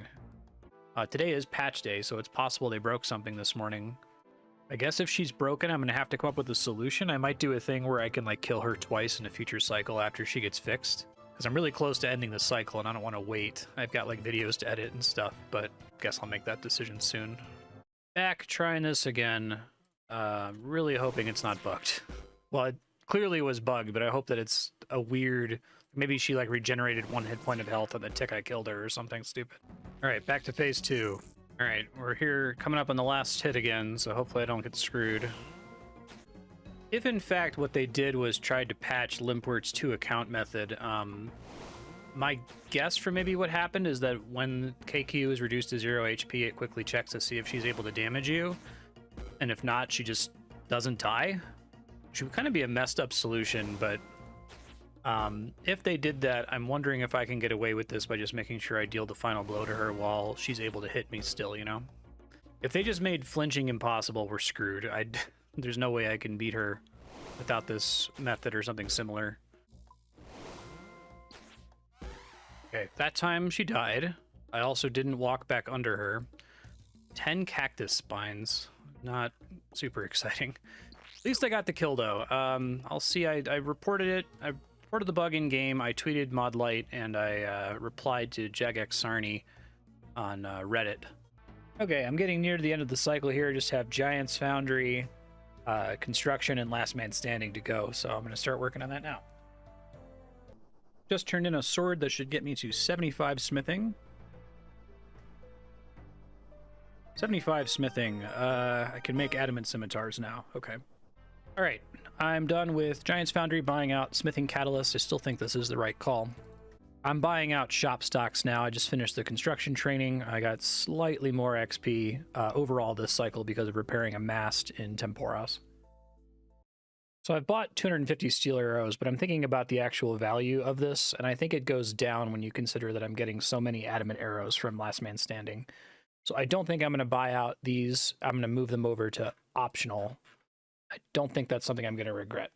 S1: Today is patch day, so it's possible they broke something this morning. I guess if she's broken, I'm going to have to come up with a solution. I might do a thing where I can like kill her twice in a future cycle after she gets fixed. Because I'm really close to ending the cycle and I don't want to wait. I've got like videos to edit and stuff, but I guess I'll make that decision soon. Back trying this again. Really hoping it's not bugged. Well, it clearly was bugged, but I hope that it's a weird... Maybe she like regenerated 1 hit point of health on the tick I killed her or something stupid. All right, back to phase 2. All right, we're here coming up on the last hit again, so hopefully I don't get screwed. If in fact what they did was tried to patch Limpwert's 2 account method, my guess for maybe what happened is that when KQ is reduced to 0 HP, it quickly checks to see if she's able to damage you. And if not, she just doesn't die. Which would kind of be a messed up solution, but if they did that, I'm wondering if I can get away with this by just making sure I deal the final blow to her while she's able to hit me still, you know? If they just made flinching impossible, we're screwed. There's no way I can beat her without this method or something similar. Okay, that time she died. I also didn't walk back under her. 10 cactus spines. Not super exciting. At least I got the kill, though. I'll see. I reported it. I reported the bug in game. I tweeted Modlight, and I replied to Jagex Sarny on Reddit. Okay, I'm getting near to the end of the cycle here. Just have Giant's Foundry, Construction, and Last Man Standing to go. So I'm going to start working on that now. Just turned in a sword that should get me to 75 smithing. 75 smithing. I can make adamant scimitars now. Okay. All right. I'm done with Giant's Foundry buying out smithing catalyst. I still think this is the right call. I'm buying out shop stocks now. I just finished the construction training. I got slightly more XP overall this cycle because of repairing a mast in Temporos. So I've bought 250 steel arrows, but I'm thinking about the actual value of this, and I think it goes down when you consider that I'm getting so many adamant arrows from Last Man Standing. So I don't think I'm going to buy out these. I'm going to move them over to optional. I don't think that's something I'm going to regret.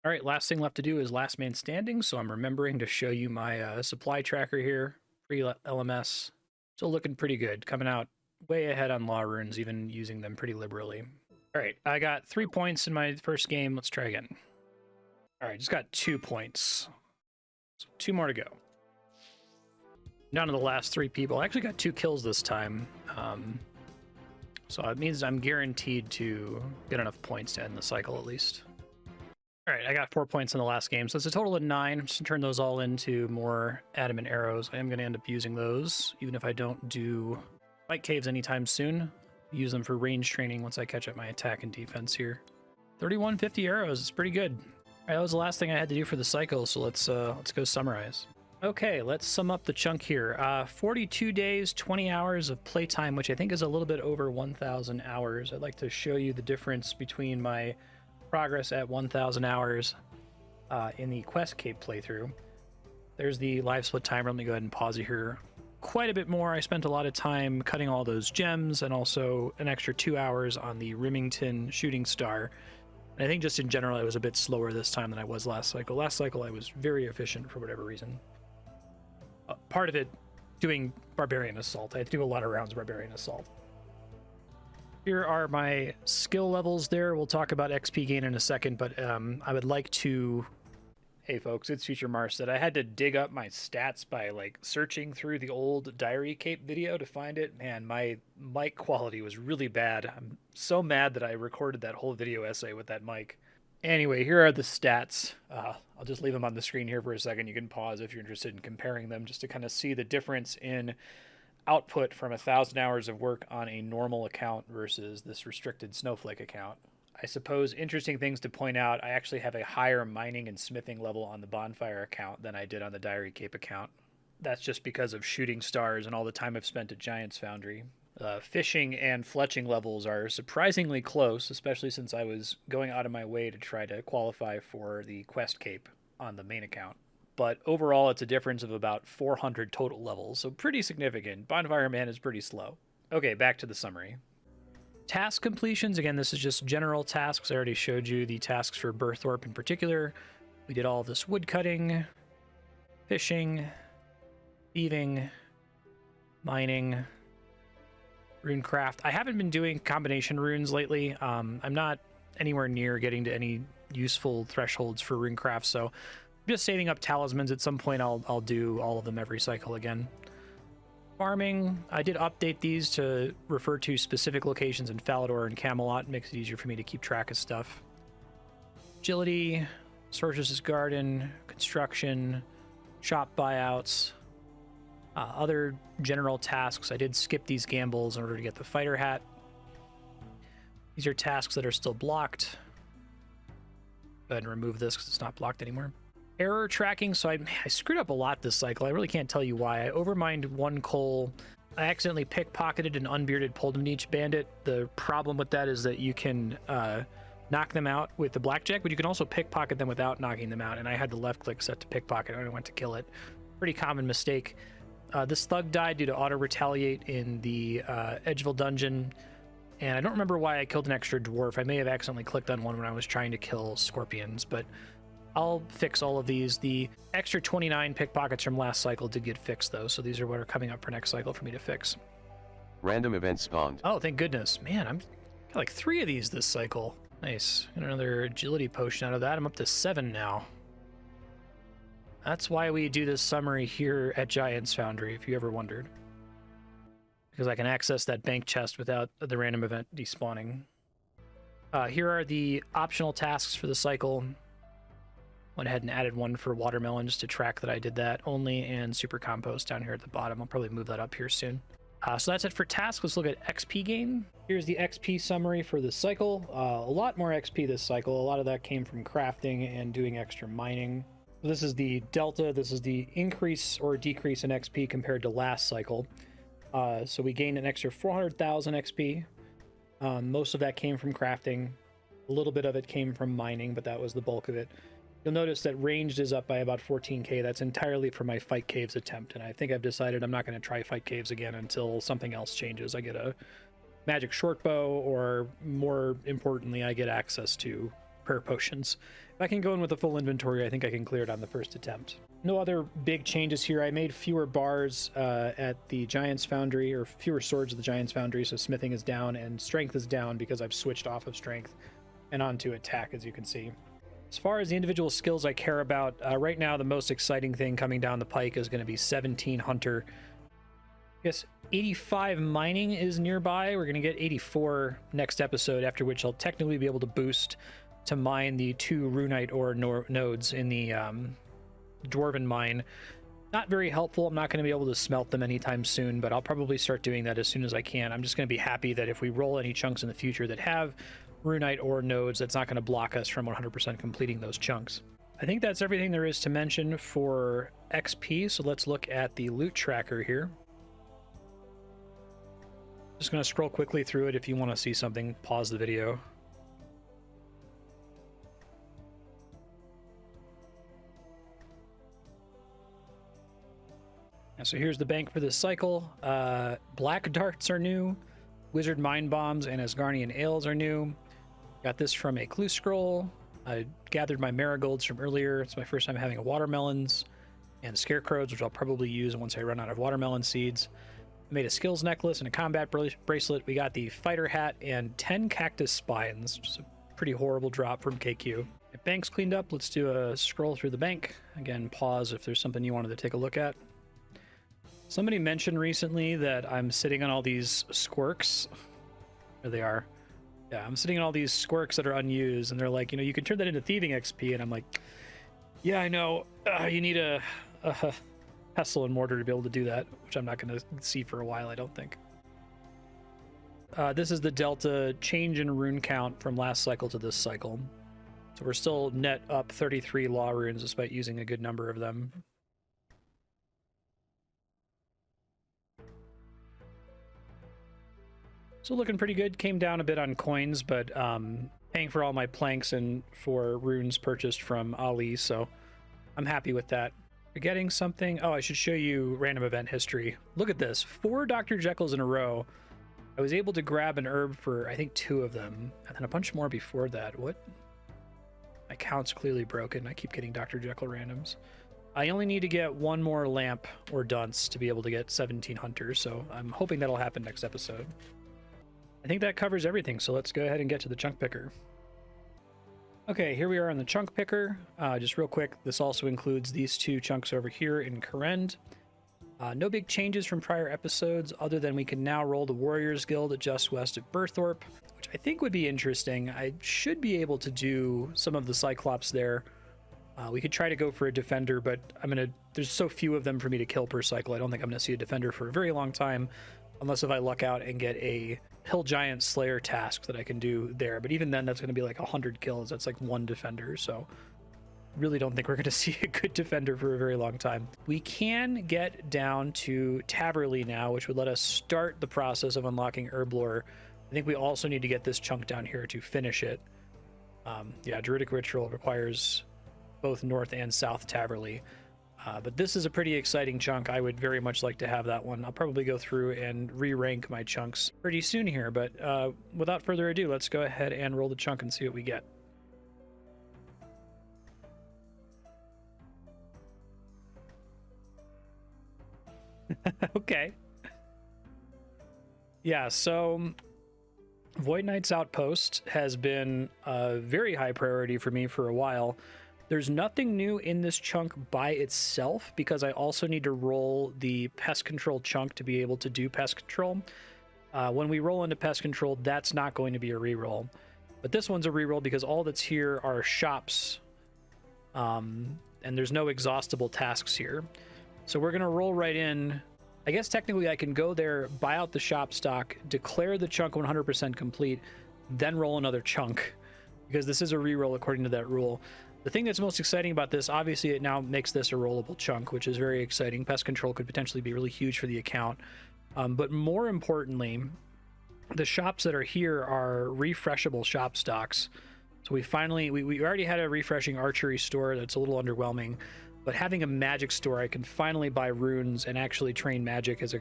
S1: All right, last thing left to do is Last Man Standing, so I'm remembering to show you my supply tracker here. Pre-LMS. Still looking pretty good. Coming out way ahead on law runes, even using them pretty liberally. All right, I got 3 points in my first game. Let's try again. All right, just got 2 points. So 2 more to go. Down to the last 3 people. I actually got 2 kills this time. So it means I'm guaranteed to get enough points to end the cycle at least. All right, I got 4 points in the last game, so it's a total of 9. I'm just gonna turn those all into more adamant arrows. I am gonna end up using those, even if I don't do fight caves anytime soon. Use them for range training once I catch up my attack and defense here. 3150 arrows, it's pretty good. All right, that was the last thing I had to do for the cycle, so let's go summarize. Okay, let's sum up the chunk here. 42 days, 20 hours of playtime, which I think is a little bit over 1,000 hours. I'd like to show you the difference between my progress at 1,000 hours in the Quest Cape playthrough. There's the live split timer. Let me go ahead and pause it here. Quite a bit more. I spent a lot of time cutting all those gems and also an extra 2 hours on the Remington shooting star. And I think just in general, I was a bit slower this time than I was last cycle. Last cycle, I was very efficient for whatever reason. Part of it, doing Barbarian Assault. I had to do a lot of rounds of Barbarian Assault. Here are my skill levels there. We'll talk about XP gain in a second, but I would like to... Hey folks, it's Future Marstead. I had to dig up my stats by like searching through the old Diary Cape video to find it. Man, my mic quality was really bad. I'm so mad that I recorded that whole video essay with that mic. Anyway, here are the stats. I'll just leave them on the screen here for a second. You can pause if you're interested in comparing them just to kind of see the difference in output from 1,000 hours of work on a normal account versus this restricted Snowflake account. I suppose interesting things to point out, I actually have a higher mining and smithing level on the Bonfire account than I did on the Diary Cape account. That's just because of shooting stars and all the time I've spent at Giant's Foundry. Fishing and fletching levels are surprisingly close, especially since I was going out of my way to try to qualify for the Quest Cape on the main account. But overall, it's a difference of about 400 total levels, so pretty significant. Bonfire Man is pretty slow. Okay, back to the summary. Task completions, again, this is just general tasks. I already showed you the tasks for Burthorpe in particular. We did all of this wood cutting, fishing, thieving, mining, runecraft. I haven't been doing combination runes lately. I'm not anywhere near getting to any useful thresholds for runecraft, so I'm just saving up talismans. At some point I'll do all of them every cycle again. Farming, I did update these to refer to specific locations in Falador and Camelot. It makes it easier for me to keep track of stuff. Agility, Sorceress's Garden, construction, shop buyouts, other general tasks. I did skip these gambles in order to get the fighter hat. These are tasks that are still blocked. Go ahead and remove this because it's not blocked anymore. Error tracking. So I screwed up a lot this cycle. I really can't tell you why. I overmined one coal. I accidentally pickpocketed an unbearded Polymniche bandit. The problem with that is that you can knock them out with the blackjack, but you can also pickpocket them without knocking them out. And I had the left click set to pickpocket and I went to kill it. Pretty common mistake. This thug died due to auto retaliate in the Edgeville dungeon. And I don't remember why I killed an extra dwarf. I may have accidentally clicked on one when I was trying to kill scorpions, but I'll fix all of these. The extra 29 pickpockets from last cycle did get fixed though, so these are what are coming up for next cycle for me to fix.
S2: Random event spawned.
S1: Oh, thank goodness. Man, I'm got like 3 of these this cycle. Nice. Got another agility potion out of that. I'm up to 7 now. That's why we do this summary here at Giant's Foundry, if you ever wondered. Because I can access that bank chest without the random event despawning. Here are the optional tasks for the cycle. Went ahead and added one for watermelon just to track that I did that only, and super compost down here at the bottom. I'll probably move that up here soon. So that's it for tasks. Let's look at XP gain. Here's the XP summary for the cycle. A lot more XP this cycle. A lot of that came from crafting and doing extra mining. This is the delta. This is the increase or decrease in XP compared to last cycle. So we gained an extra 400,000 XP. Most of that came from crafting. A little bit of it came from mining, but that was the bulk of it. You'll notice that ranged is up by about 14k. That's entirely for my Fight Caves attempt, and I think I've decided I'm not going to try Fight Caves again until something else changes. I get a magic shortbow, or more importantly, I get access to prayer potions. If I can go in with a full inventory, I think I can clear it on the first attempt. No other big changes here. I made fewer bars at the Giant's Foundry, or fewer swords at the Giant's Foundry, so smithing is down and strength is down because I've switched off of strength and onto attack, as you can see. As far as the individual skills I care about, right now the most exciting thing coming down the pike is going to be 17 Hunter. I guess 85 Mining is nearby. We're going to get 84 next episode, after which I'll technically be able to boost to mine the 2 Runite ore nodes in the Dwarven Mine. Not very helpful. I'm not going to be able to smelt them anytime soon, but I'll probably start doing that as soon as I can. I'm just going to be happy that if we roll any chunks in the future that have Runite ore nodes, that's not going to block us from 100% completing those chunks. I think that's everything there is to mention for XP, so let's look at the loot tracker here. Just going to scroll quickly through it. If you want to see something, pause the video. So here's the bank for this cycle. Black darts are new. Wizard Mind Bombs and Asgarnian Ales are new. Got this from a clue scroll. I gathered my marigolds from earlier. It's my first time having a watermelons and scarecrows, which I'll probably use once I run out of watermelon seeds. I made a skills necklace and a combat bracelet. We got the fighter hat and 10 cactus spines, which is a pretty horrible drop from KQ. My bank's cleaned up. Let's do a scroll through the bank. Again, pause if there's something you wanted to take a look at. Somebody mentioned recently that I'm sitting on all these squirks. There they are. Yeah, I'm sitting on all these squirks that are unused, and they're like, you know, you can turn that into thieving XP, and I'm like, yeah, I know. You need a pestle and mortar to be able to do that, which I'm not going to see for a while, I don't think. This is the delta change in rune count from last cycle to this cycle. So we're still net up 33 law runes despite using a good number of them. So looking pretty good. Came down a bit on coins, but paying for all my planks and for runes purchased from Ali, so I'm happy with that. Forgetting something? Oh, I should show you random event history. Look at this. 4 Dr. Jekylls in a row. I was able to grab an herb for, I think, 2 of them, and then a bunch more before that. What? My count's clearly broken. I keep getting Dr. Jekyll randoms. I only need to get 1 more lamp or dunce to be able to get 17 hunters, so I'm hoping that'll happen next episode. I think that covers everything, so let's go ahead and get to the chunk picker. Okay, here we are on the chunk picker. Just real quick, this also includes these 2 chunks over here in Cont'd. No big changes from prior episodes, other than we can now roll the Warriors Guild just west of Burthorpe, which I think would be interesting. I should be able to do some of the Cyclops there. We could try to go for a Defender, but there's so few of them for me to kill per cycle. I don't think I'm gonna see a Defender for a very long time, unless if I luck out and get a Hill Giant Slayer task that I can do there. But even then, that's gonna be like 100 kills. That's like 1 Defender, so really don't think we're gonna see a good Defender for a very long time. We can get down to Taverley now, which would let us start the process of unlocking Herblore. I think we also need to get this chunk down here to finish it. Yeah, Druidic Ritual requires both North and South Taverley. But this is a pretty exciting chunk. I would very much like to have that one. I'll probably go through and re-rank my chunks pretty soon here, but without further ado, let's go ahead and roll the chunk and see what we get. Okay. Yeah, so Void Knight's Outpost has been a very high priority for me for a while. There's nothing new in this chunk by itself, because I also need to roll the pest control chunk to be able to do pest control. When we roll into pest control, that's not going to be a reroll. But this one's a reroll because all that's here are shops, and there's no exhaustible tasks here. So we're going to roll right in. I guess technically I can go there, buy out the shop stock, declare the chunk 100% complete, then roll another chunk, because this is a reroll according to that rule. The thing that's most exciting about this, obviously it now makes this a rollable chunk, which is very exciting. Pest control could potentially be really huge for the account. But more importantly, the shops that are here are refreshable shop stocks. So we already had a refreshing archery store that's a little underwhelming, but having a magic store, I can finally buy runes and actually train magic as a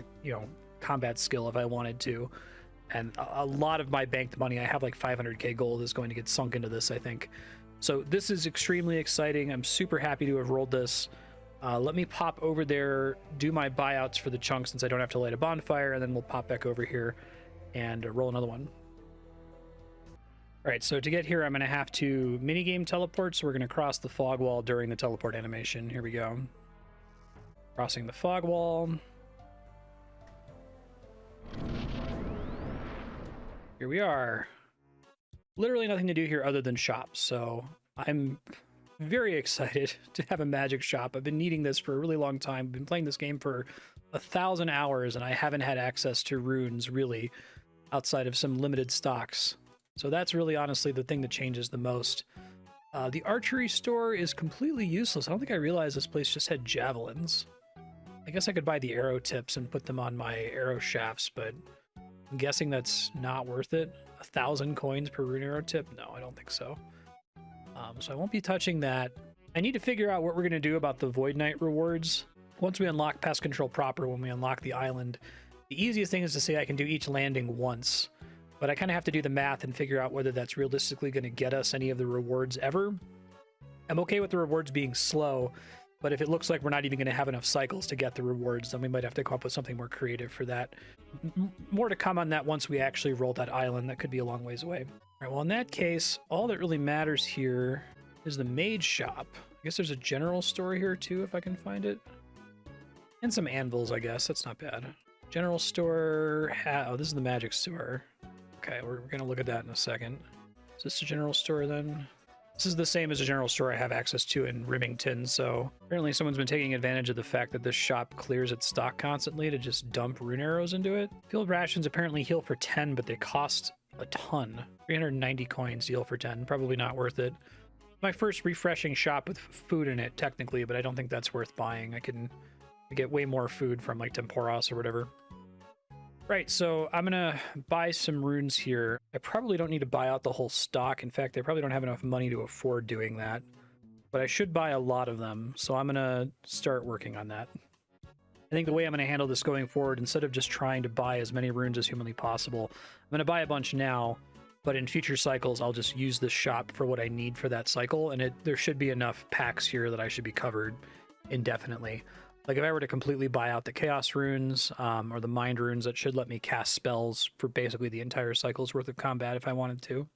S1: combat skill if I wanted to. And a lot of my banked money, I have like 500k gold, is going to get sunk into this, I think. So this is extremely exciting. I'm super happy to have rolled this. Let me pop over there, do my buyouts for the chunk since I don't have to light a bonfire, and then we'll pop back over here and roll another one. All right, so to get here, I'm going to have to minigame teleport, so we're going to cross the fog wall during the teleport animation. Here we go. Crossing the fog wall. Here we are. Literally nothing to do here other than shop, so I'm very excited to have a magic shop. I've been needing this for a really long time. I've been playing this game for 1,000 hours, and I haven't had access to runes, really, outside of some limited stocks. So that's really honestly the thing that changes the most. The archery store is completely useless. I don't think I realized this place just had javelins. I guess I could buy the arrow tips and put them on my arrow shafts, but I'm guessing that's not worth it. 1,000 coins per rune arrow tip? No, I don't think so. So I won't be touching that. I need to figure out what we're going to do about the Void Knight rewards. Once we unlock pest control proper, when we unlock the island, the easiest thing is to say I can do each landing once. But I kind of have to do the math and figure out whether that's realistically going to get us any of the rewards ever. I'm okay with the rewards being slow, but if it looks like we're not even going to have enough cycles to get the rewards, then we might have to come up with something more creative for that. More to come on that once we actually roll that island. That could be a long ways away. All right, well, in that case, all that really matters here is the mage shop. I guess there's a general store here too, if I can find it. And some anvils, I guess. That's not bad. General store. Oh, this is the magic store. Okay, we're going to look at that in a second. Is this a general store then? This is the same as a general store I have access to in Remington, so apparently someone's been taking advantage of the fact that this shop clears its stock constantly to just dump rune arrows into it. Field rations apparently heal for 10, but they cost a ton. 390 coins heal for 10. Probably not worth it. My first refreshing shop with food in it, technically, but I don't think that's worth buying. I can get way more food from like Temporos or whatever. Right, so I'm gonna buy some runes here. I probably don't need to buy out the whole stock. In fact, I probably don't have enough money to afford doing that. But I should buy a lot of them, so I'm gonna start working on that. I think the way I'm gonna handle this going forward, instead of just trying to buy as many runes as humanly possible, I'm gonna buy a bunch now, but in future cycles, I'll just use this shop for what I need for that cycle, and there should be enough packs here that I should be covered indefinitely. Like if I were to completely buy out the Chaos runes or the Mind runes, that should let me cast spells for basically the entire cycle's worth of combat if I wanted to.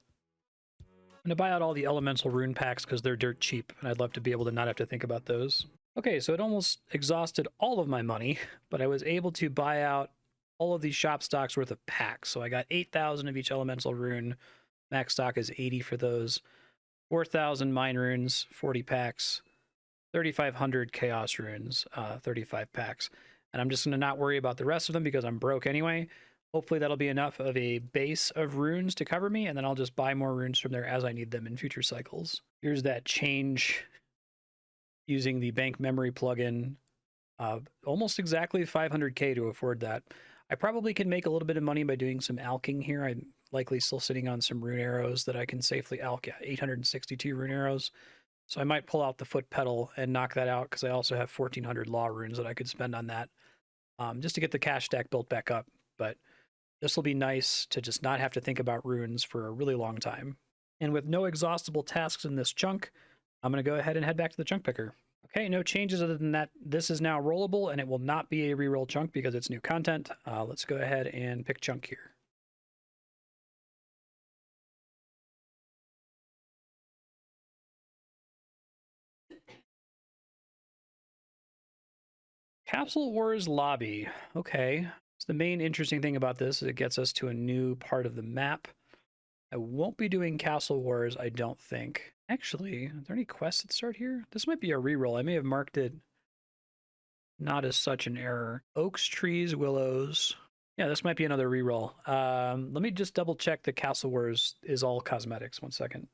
S1: I'm going to buy out all the elemental rune packs because they're dirt cheap, and I'd love to be able to not have to think about those. Okay, so it almost exhausted all of my money, but I was able to buy out all of these shop stocks worth of packs. So I got 8,000 of each elemental rune. Max stock is 80 for those. 4,000 mine runes, 40 packs. 3,500 chaos runes, 35 packs. And I'm just going to not worry about the rest of them because I'm broke anyway. Hopefully that'll be enough of a base of runes to cover me, and then I'll just buy more runes from there as I need them in future cycles. Here's that change using the bank memory plugin. Almost exactly 500k to afford that. I probably can make a little bit of money by doing some alching here. I'm likely still sitting on some rune arrows that I can safely alch. Yeah, 862 rune arrows. So I might pull out the foot pedal and knock that out because I also have 1,400 law runes that I could spend on that just to get the cash stack built back up. But this will be nice to just not have to think about runes for a really long time. And with no exhaustible tasks in this chunk, I'm going to go ahead and head back to the chunk picker. Okay, no changes other than that. This is now rollable, and it will not be a reroll chunk because it's new content. Let's go ahead and pick chunk here. Capsule Wars Lobby. Okay. So the main interesting thing about this is it gets us to a new part of the map. I won't be doing Castle Wars, I don't think. Actually, are there any quests that start here? This might be a reroll. I may have marked it not as such an error. Oaks, trees, willows. Yeah, this might be another reroll. Let me just double check the Castle Wars is all cosmetics. 1 second.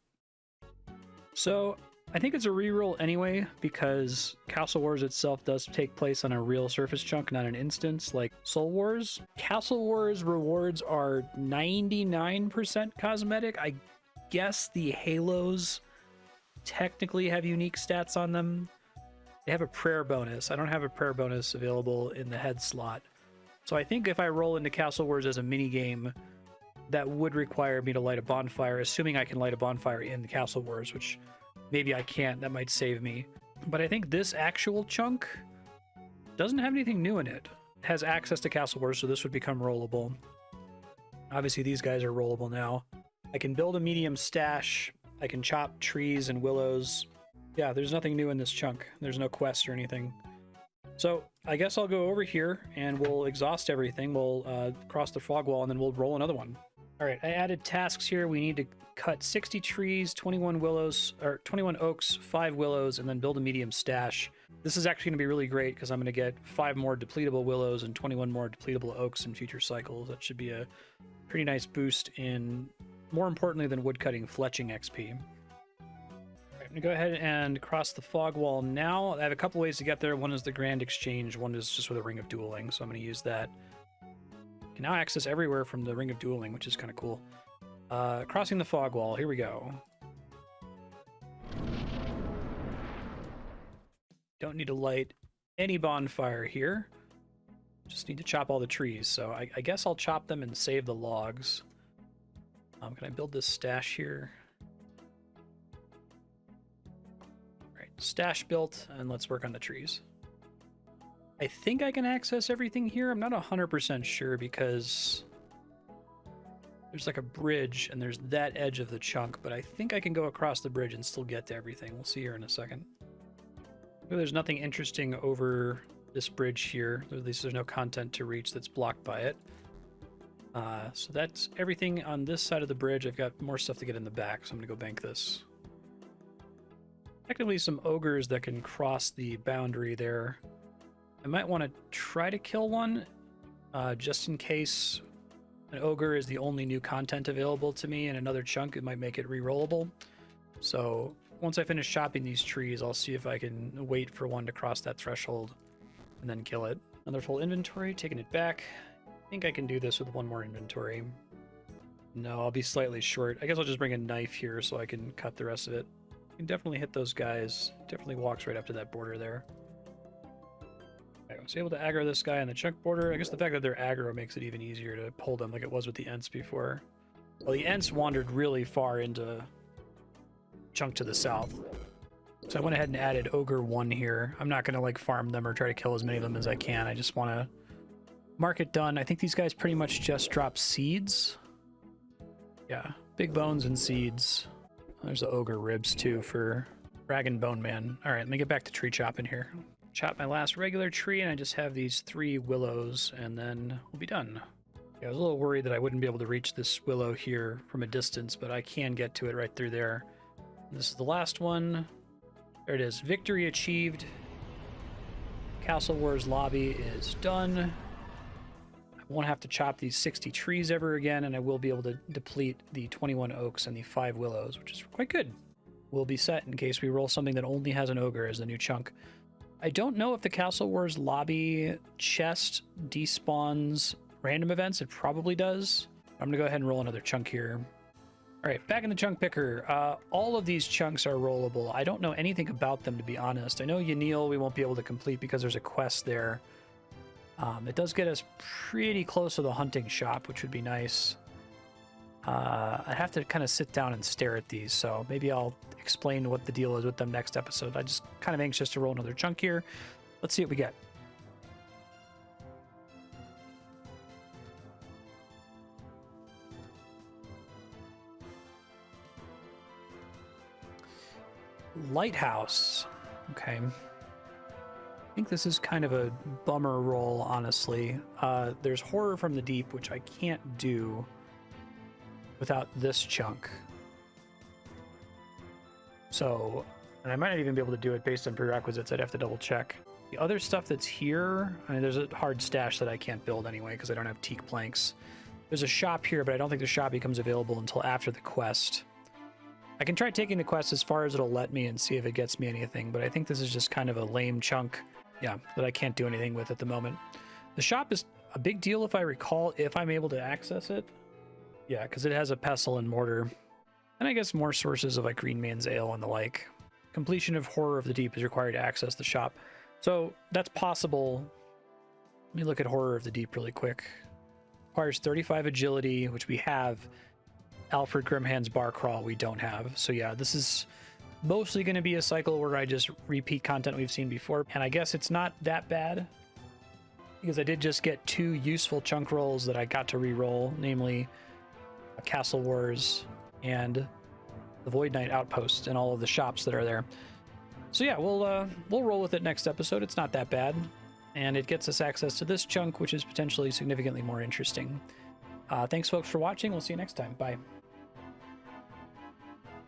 S1: So I think it's a reroll anyway, because Castle Wars itself does take place on a real surface chunk, not an instance like Soul Wars. Castle Wars rewards are 99% cosmetic. I guess the halos technically have unique stats on them. They have a prayer bonus. I don't have a prayer bonus available in the head slot. So I think if I roll into Castle Wars as a mini game, that would require me to light a bonfire, assuming I can light a bonfire in the Castle Wars, which maybe I can't. That might save me. But I think this actual chunk doesn't have anything new in it. It has access to Castle Wars, so this would become rollable. Obviously, these guys are rollable now. I can build a medium stash. I can chop trees and willows. Yeah, there's nothing new in this chunk. There's no quest or anything. So I guess I'll go over here and we'll exhaust everything. We'll cross the fog wall and then we'll roll another one. All right, I added tasks here. We need to cut 60 trees, 21 willows, or 21 oaks, 5 willows, and then build a medium stash. This is actually going to be really great because I'm going to get 5 more depletable willows and 21 more depletable oaks in future cycles. That should be a pretty nice boost in, more importantly than woodcutting, fletching XP. I'm going to go ahead and cross the fog wall now. I have a couple ways to get there. One is the Grand Exchange. One is just with a Ring of Dueling, so I'm going to use that. Can now access everywhere from the Ring of Dueling, which is kind of cool. Crossing the fog wall. Here we go. Don't need to light any bonfire here. Just need to chop all the trees. So I guess I'll chop them and save the logs. Can I build this stash here? All right, stash built, and let's work on the trees. I think I can access everything here. I'm not 100% sure because there's like a bridge and there's that edge of the chunk, but I think I can go across the bridge and still get to everything. We'll see here in a second. There's nothing interesting over this bridge here. At least there's no content to reach that's blocked by it. So that's everything on this side of the bridge. I've got more stuff to get in the back, so I'm gonna go bank this. Technically some ogres that can cross the boundary there. I might want to try to kill one, just in case an ogre is the only new content available to me in another chunk. It might make it re-rollable. So once I finish chopping these trees, I'll see if I can wait for one to cross that threshold and then kill it. Another full inventory, taking it back. I think I can do this with one more inventory. No, I'll be slightly short. I guess I'll just bring a knife here so I can cut the rest of it. I can definitely hit those guys. Definitely walks right up to that border there. I was able to aggro this guy on the chunk border. I guess the fact that they're aggro makes it even easier to pull them like it was with the Ents before. Well, the Ents wandered really far into chunk to the south. So I went ahead and added Ogre 1 here. I'm not going to like farm them or try to kill as many of them as I can. I just want to mark it done. I think these guys pretty much just drop seeds. Yeah, big bones and seeds. There's the Ogre ribs too for Dragon Bone Man. All right, let me get back to tree chopping here. Chop my last regular tree, and I just have these 3 willows, and then we'll be done. Yeah, I was a little worried that I wouldn't be able to reach this willow here from a distance, but I can get to it right through there. This is the last one. There it is. Victory achieved. Castle Wars lobby is done. I won't have to chop these 60 trees ever again, and I will be able to deplete the 21 oaks and the 5 willows, which is quite good. We'll be set in case we roll something that only has an ogre as the new chunk. I don't know if the Castle Wars lobby chest despawns random events. It probably does. I'm gonna go ahead and roll another chunk here. All right, back in the chunk picker. All of these chunks are rollable. I don't know anything about them, to be honest. I know Yanil we won't be able to complete because there's a quest there. It does get us pretty close to the hunting shop, which would be nice. I have to kind of sit down and stare at these, so maybe I'll explain what the deal is with them next episode. I'm just kind of anxious to roll another chunk here. Let's see what we get. Lighthouse. Okay. I think this is kind of a bummer roll, honestly. There's Horror from the Deep, which I can't do without this chunk. So, and I might not even be able to do it based on prerequisites. I'd have to double check. The other stuff that's here, I mean, there's a hard stash that I can't build anyway because I don't have teak planks. There's a shop here, but I don't think the shop becomes available until after the quest. I can try taking the quest as far as it'll let me and see if it gets me anything, but I think this is just kind of a lame chunk, yeah, that I can't do anything with at the moment. The shop is a big deal if I recall, if I'm able to access it. Yeah, because it has a pestle and mortar. And I guess more sources of like Green Man's Ale and the like. Completion of Horror of the Deep is required to access the shop. So that's possible. Let me look at Horror of the Deep really quick. Requires 35 agility, which we have. Alfred Grimhand's Bar Crawl we don't have. So yeah, this is mostly going to be a cycle where I just repeat content we've seen before. And I guess it's not that bad because I did just get 2 useful chunk rolls that I got to re-roll, namely Castle Wars and the Void Knight Outpost and all of the shops that are there. So yeah, we'll roll with it next episode. It's not that bad. And it gets us access to this chunk, which is potentially significantly more interesting. Thanks folks for watching. We'll see you next time. Bye.